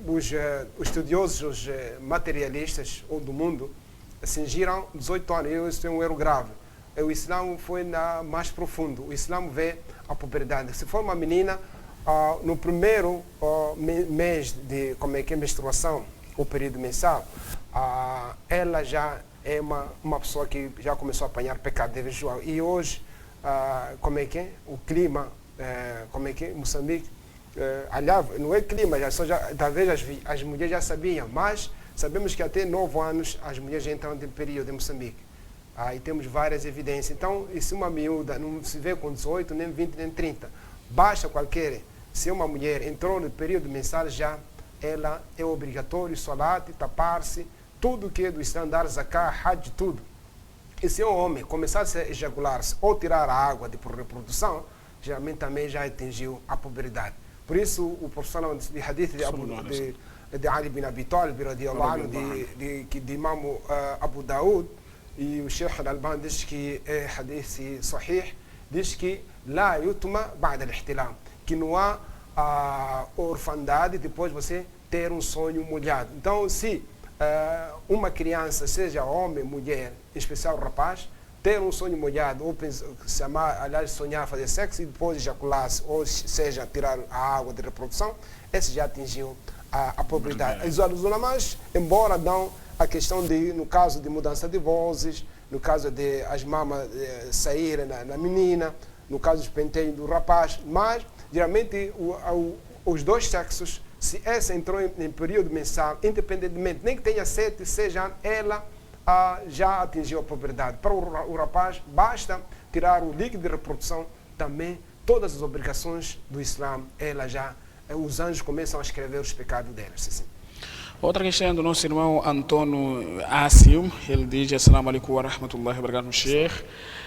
os estudiosos materialistas ou do mundo cingiram 18 anos. Isso tem um erro grave. O Islã foi mais profundo. O Islã vê a puberdade. Se for uma menina, no primeiro mês de menstruação, o período mensal, ela já é uma pessoa que já começou a apanhar pecado visual. E hoje, o clima, Moçambique, aliás, não é clima, talvez as mulheres já sabiam, mas sabemos que até 9 anos as mulheres já entram no período em Moçambique. E temos várias evidências. Então, se uma miúda não se vê com 18, nem 20, nem 30, basta qualquer. Se uma mulher entrou no período mensal, já ela é obrigatório, salat, tapar-se, tudo que é do Islã, dar zakah, hajj, tudo. E se um homem começar a ejacular-se ou tirar a água de por reprodução, geralmente também já atingiu a puberdade. Por isso, o professor de hadith de Ali bin Abi Talib, de Imam Abu Daud, e o Sheikh Al-Albani diz que é hadith sahih, diz que lá yutma ba'da al-ihtilam, que não há orfandade depois você ter um sonho molhado. Então, se uma criança, seja homem, mulher, em especial rapaz, ter um sonho molhado, ou aliás, sonhar fazer sexo e depois ejacular-se, ou seja, tirar a água de reprodução, esse já atingiu a puberdade. Os ulamás, embora dão a questão de, no caso de mudança de vozes, no caso de as mamas saírem na menina, no caso dos penteios do rapaz, mas geralmente os dois sexos, se essa entrou em período mensal, independentemente, nem que tenha 7, 6 anos, ela já atingiu a puberdade. Para o rapaz, basta tirar o líquido de reprodução, também todas as obrigações do Islã, os anjos começam a escrever os pecados delas. Assim. Outra questão do nosso irmão Antônio Asim, ele diz: Assalamu alaikum wa rahmatullahi wa barakatuh, Sheikh.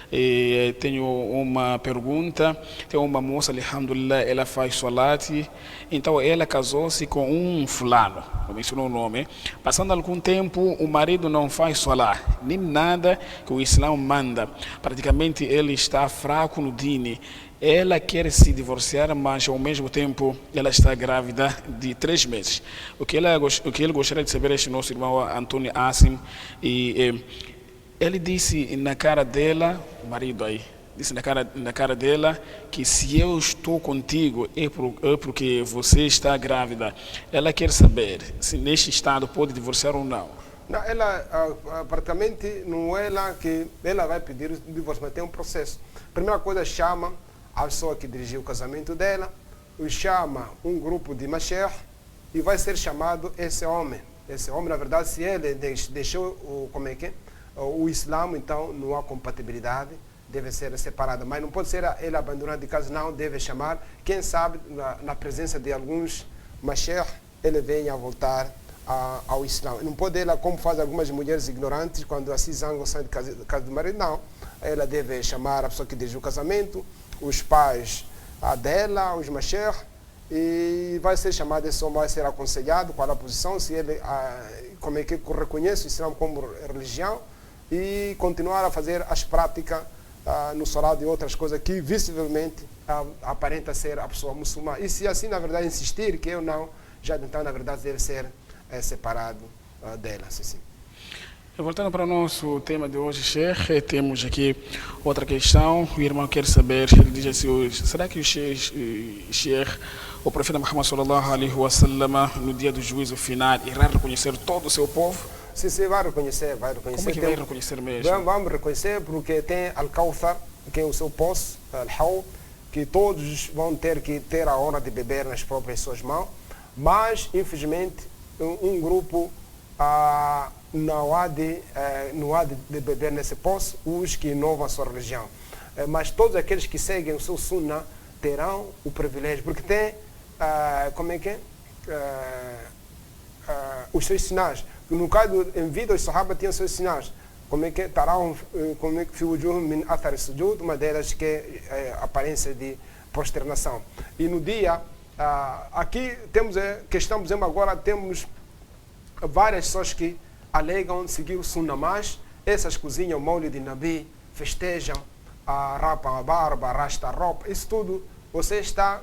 E tenho uma pergunta. Tem uma moça, alhamdulillah, ela faz salati, então ela casou-se com um fulano, não mencionou o nome. Passando algum tempo, o marido não faz salat, nem nada que o Islã manda. Praticamente ele está fraco no dini. Ela quer se divorciar, mas ao mesmo tempo ela está grávida de 3 meses. O que ele gostaria de saber é este nosso irmão Antônio Assim. Ele disse na cara dela, o marido aí, disse na cara dela que se eu estou contigo é porque você está grávida. Ela quer saber se neste estado pode divorciar ou não. Não, ela praticamente não é ela que ela vai pedir o divórcio, mas tem um processo. Primeira coisa, chama a pessoa que dirigiu o casamento dela, chama um grupo de masher e vai ser chamado esse homem. Esse homem, na verdade, se ele deixou o Islã, então não há compatibilidade, deve ser separado. Mas não pode ser ele abandonado de casa, não, deve chamar. Quem sabe, na presença de alguns masher, ele venha a voltar ao Islã. Não pode ela, como faz algumas mulheres ignorantes, quando assim zangam, saem de casa do marido, não. Ela deve chamar a pessoa que dirigiu o casamento, os pais dela, os masher, e vai ser chamado esse homem, vai ser aconselhado qual a posição, se ele reconhece o Islã como religião, e continuar a fazer as práticas no salat e outras coisas que visivelmente aparenta ser a pessoa muçulmana. E se assim, na verdade, insistir que eu não, já então, na verdade, deve ser separado dela. Sim. Voltando para o nosso tema de hoje, Sheikh, temos aqui outra questão. O irmão quer saber, ele diz assim: será que o Sheikh, o profeta Muhammad sallallahu alaihi wa sallam, no dia do juízo final, irá reconhecer todo o seu povo? Sim, vai reconhecer. Como é que vai reconhecer mesmo? Vamos reconhecer porque tem Al-Kawthar, que é o seu poço, Al-Haw, que todos vão ter que ter a honra de beber nas próprias suas mãos, mas, infelizmente, um grupo não há de beber nesse poço, os que inovam a sua religião. Mas todos aqueles que seguem o seu sunnah terão o privilégio, porque tem, os seus sinais. No caso, em vida, os sahaba tinham seus sinais. Uma delas que é a aparência de prosternação. E no dia, aqui temos, que estamos vendo agora, temos várias pessoas que alegam seguir o sunnah, mas essas cozinham o molho de Nabi, festejam, rapam a barba, arrastam a roupa, isso tudo, você está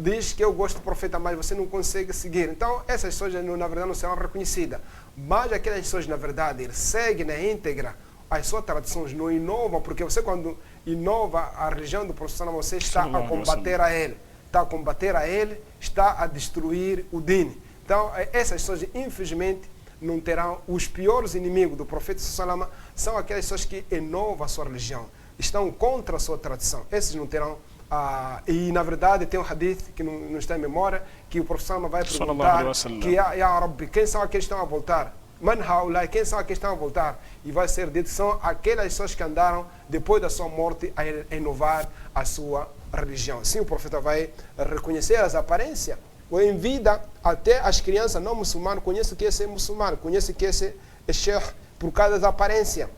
diz que eu gosto do profeta, mas você não consegue seguir. Então, essas pessoas, na verdade, não serão reconhecidas. Mas aquelas pessoas, na verdade, seguem na íntegra as suas tradições, não inovam, porque você, quando inova a religião do profeta, você está a combater a ele. Está a combater a ele, está a destruir o din. Então, essas pessoas, infelizmente, não terão. Os piores inimigos do profeta Salama são aquelas pessoas que inovam a sua religião, estão contra a sua tradição. Esses não terão. E na verdade tem um hadith que não está em memória, que o profeta Salama vai perguntar que Ya Rabbi, quem são aqueles que estão a voltar? Man haulai, quem são aqueles que estão a voltar? E vai ser dito que são aquelas pessoas que andaram depois da sua morte a inovar a sua religião. Sim, o profeta vai reconhecer as aparências. Em vida, até as crianças não muçulmanas conhecem o que é ser muçulmano, conhecem o que é ser sheikh por causa das aparências.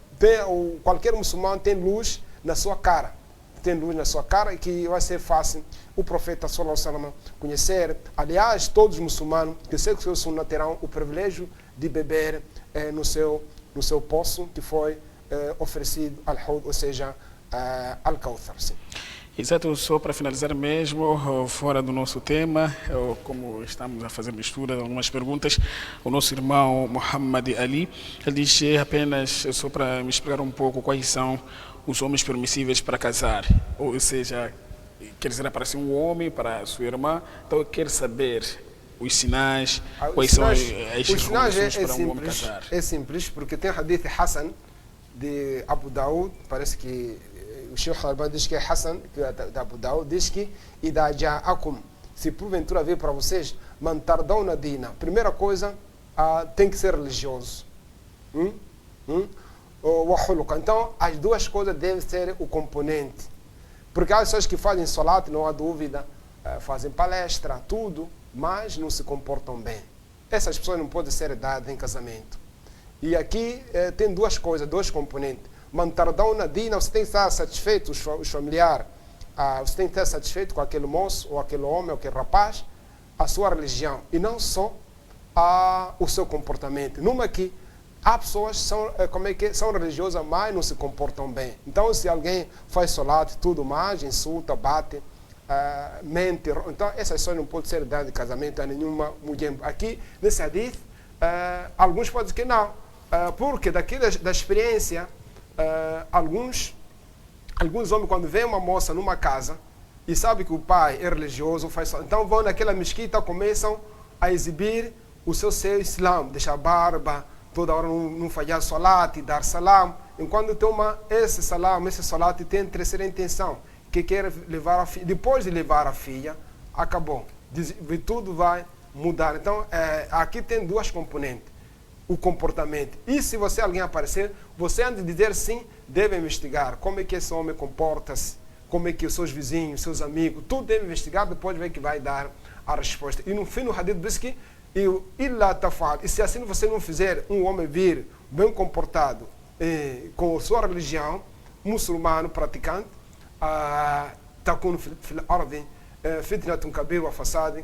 Qualquer muçulmano tem luz na sua cara. Tem luz na sua cara, que vai ser fácil o profeta sallallahu alaihi wasallam conhecer. Aliás, todos os muçulmanos que seguem o seu sunnah terão o privilégio de beber no seu poço que foi oferecido al-Hud, ou seja, al-Kawthar. Exato, só para finalizar mesmo, fora do nosso tema, como estamos a fazer mistura de algumas perguntas, o nosso irmão Muhammad Ali, ele diz apenas, só para me explicar um pouco quais são os homens permissíveis para casar, ou seja, quer dizer, para ser um homem, para a sua irmã, então eu quero saber os sinais, quais são as recomendações para um homem casar. É simples, porque tem o hadith Hassan de Abu Daud, parece que o Sheikh Al-Albani diz que é Hassan, que é de Abu Daud, diz que Ida ja'akum, se porventura vir para vocês, man tardawna dina, primeira coisa, tem que ser religioso. Então, as duas coisas devem ser o componente. Porque há pessoas que fazem salat, não há dúvida, fazem palestra, tudo, mas não se comportam bem. Essas pessoas não podem ser dadas em casamento. E aqui tem duas coisas, dois componentes. Mantardão dina, você tem que estar satisfeito, os familiares, você tem que estar satisfeito com aquele moço, ou aquele homem, ou aquele rapaz, a sua religião, e não só o seu comportamento. Numa que há pessoas que são religiosas, mas não se comportam bem. Então, se alguém faz salat, tudo mais, insulta, bate, mente, então essas pessoas não podem ser dadas de casamento a nenhuma mulher. Aqui, nesse hadith, alguns podem dizer que não, porque da experiência, alguns homens, quando vêem uma moça numa casa e sabem que o pai é religioso, então vão naquela mesquita, começam a exibir o seu Islã, deixar barba, toda hora não falhar salat, dar salam. Enquanto toma esse salam, esse salat, tem terceira intenção, que quer levar a filha. Depois de levar a filha, acabou. Tudo vai mudar. Então, aqui tem duas componentes. O comportamento. E se alguém aparecer, você, antes de dizer sim, deve investigar como é que esse homem comporta-se, como é que os seus vizinhos, seus amigos, tudo deve investigar, depois ver que vai dar a resposta. E no fim, no hadith diz que e se assim você não fizer um homem vir bem comportado com a sua religião, muçulmano, praticante, takun fil ardi fitnatun kabir wa fasad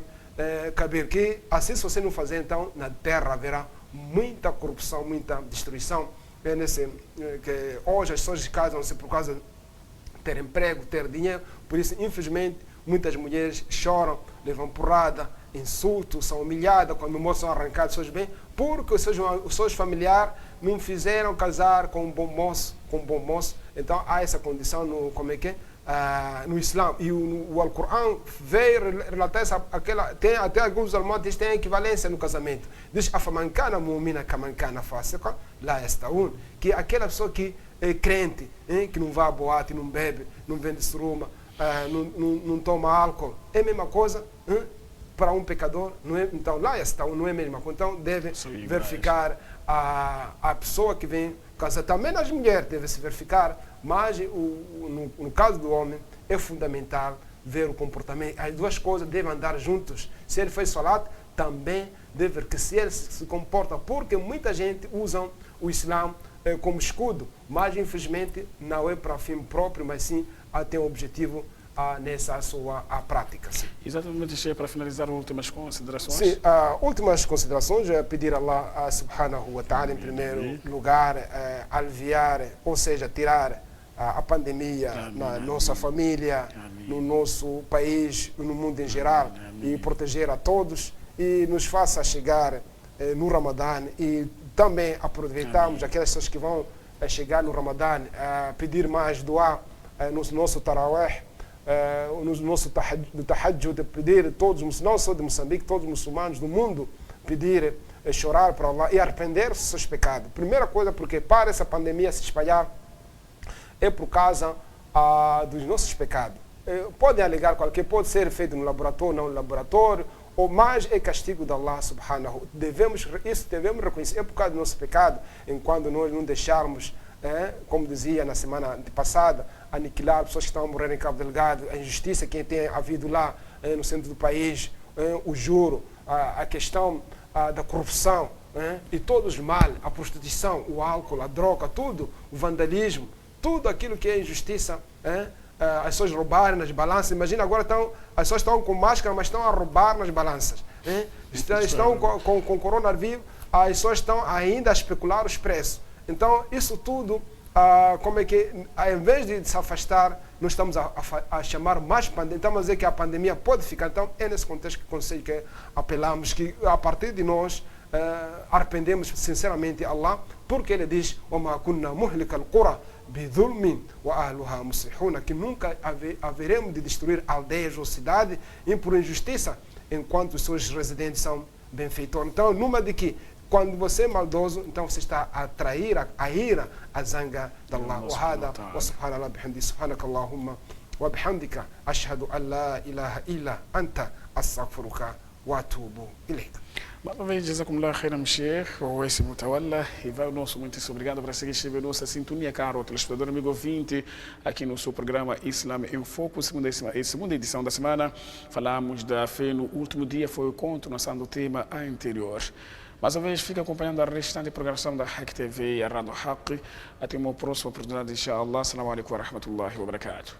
kabir, que assim se você não fazer, então na terra haverá muita corrupção, muita destruição. Que hoje as pessoas casam-se por causa de ter emprego, ter dinheiro, por isso, infelizmente, muitas mulheres choram, levam porrada, insultos, são humilhadas, quando o moço são arrancados seus bens, porque os seus familiares não fizeram casar com um bom moço, Então há essa condição no Islã. E o Alcorão veio relatar tem até alguns irmãos que têm equivalência no casamento. Diz, afaman kana mu'mina kaman kana fasiqa la yastaun, que aquela pessoa que é crente, que não vai à boate, não bebe, não vende suruma, não toma álcool, é a mesma coisa para um pecador, não é? Então lá yastaun não é a mesma coisa. Então deve verificar a pessoa que vem casar. Também as mulheres devem se verificar, mas no caso do homem é fundamental ver o comportamento. As duas coisas devem andar juntos. Se ele fez salat, também deve ver que se ele se comporta, porque muita gente usa o Islã como escudo, mas infelizmente não é para fim próprio, mas sim tem um objetivo nessa sua prática. Sim. Exatamente, para finalizar, últimas considerações. Sim, últimas considerações é pedir a Allah subhanahu wa ta'ala, em primeiro lugar, aliviar, ou seja, tirar a pandemia na nossa família, no nosso país, no mundo em geral, e proteger a todos e nos faça chegar no Ramadã e também aproveitarmos aquelas pessoas que vão chegar no Ramadã a pedir mais doar no nosso tarawih, no nosso tahajjud, pedir todos, não só de Moçambique, todos os muçulmanos do mundo, pedir, chorar para Allah e arrepender dos seus pecados. Primeira coisa, porque para essa pandemia se espalhar é por causa dos nossos pecados. Podem alegar qualquer, pode ser feito no laboratório, não no laboratório, ou mais é castigo de Allah subhanahu. Devemos reconhecer, é por causa do nosso pecado, enquanto nós não deixarmos, como dizia na semana passada, aniquilar pessoas que estão a morrer em Cabo Delgado, a injustiça que tem havido lá no centro do país, o juro, a questão da corrupção, e todos os males, a prostituição, o álcool, a droga, tudo, o vandalismo, tudo aquilo que é injustiça, as pessoas roubarem nas balanças. Imagina agora, as pessoas estão com máscara, mas estão a roubar nas balanças. Estão com coronavírus, as pessoas estão ainda a especular os preços. Então, isso tudo, como é que, ao invés de se afastar, nós estamos a chamar mais pandemia, estamos a dizer que a pandemia pode ficar. Então, é nesse contexto que apelamos, que a partir de nós, arrependemos sinceramente a Allah, porque ele diz: وَمَا كُنَّا مُهْلِكَ الْقُرَى بِظُلْمٍ وَأَهْلُهَا مُصْلِحُونَ, que nunca haveremos de destruir aldeias ou cidades por injustiça, enquanto os seus residentes são benfeitores. Então, numa de que, quando você é maldoso, então você está a atrair a ira, a zanga de Allah. وَهَذَا وَسُبْحَانَ اللَّهِ بِحَمْدِهِ سُبْحَانَكَ اللَّهُمَّ وَبِحَمْدِكَ أَشْهَدُ أَنْ لَا إِلَهَ إِلَّا أَنْتَ أَسْتَغْفِرُكَ وَأَتُوبُ إِلَيْكَ. Mais uma vez, jazakumullah khairan, Sheikh, o esse Mutawalla, e vai o nosso muitíssimo obrigado por seguir a nossa sintonia, caro telespectador amigo ouvinte, aqui no seu programa Islam em Foco, segunda edição da semana. Falamos da fé no último dia, foi o continuação do tema anterior. Mais uma vez, fica acompanhando a restante programação da Haq TV e a Rádio Haq. Até uma próxima oportunidade, inshallah. Assalamu alaikum wa rahmatullahi wa barakatuh.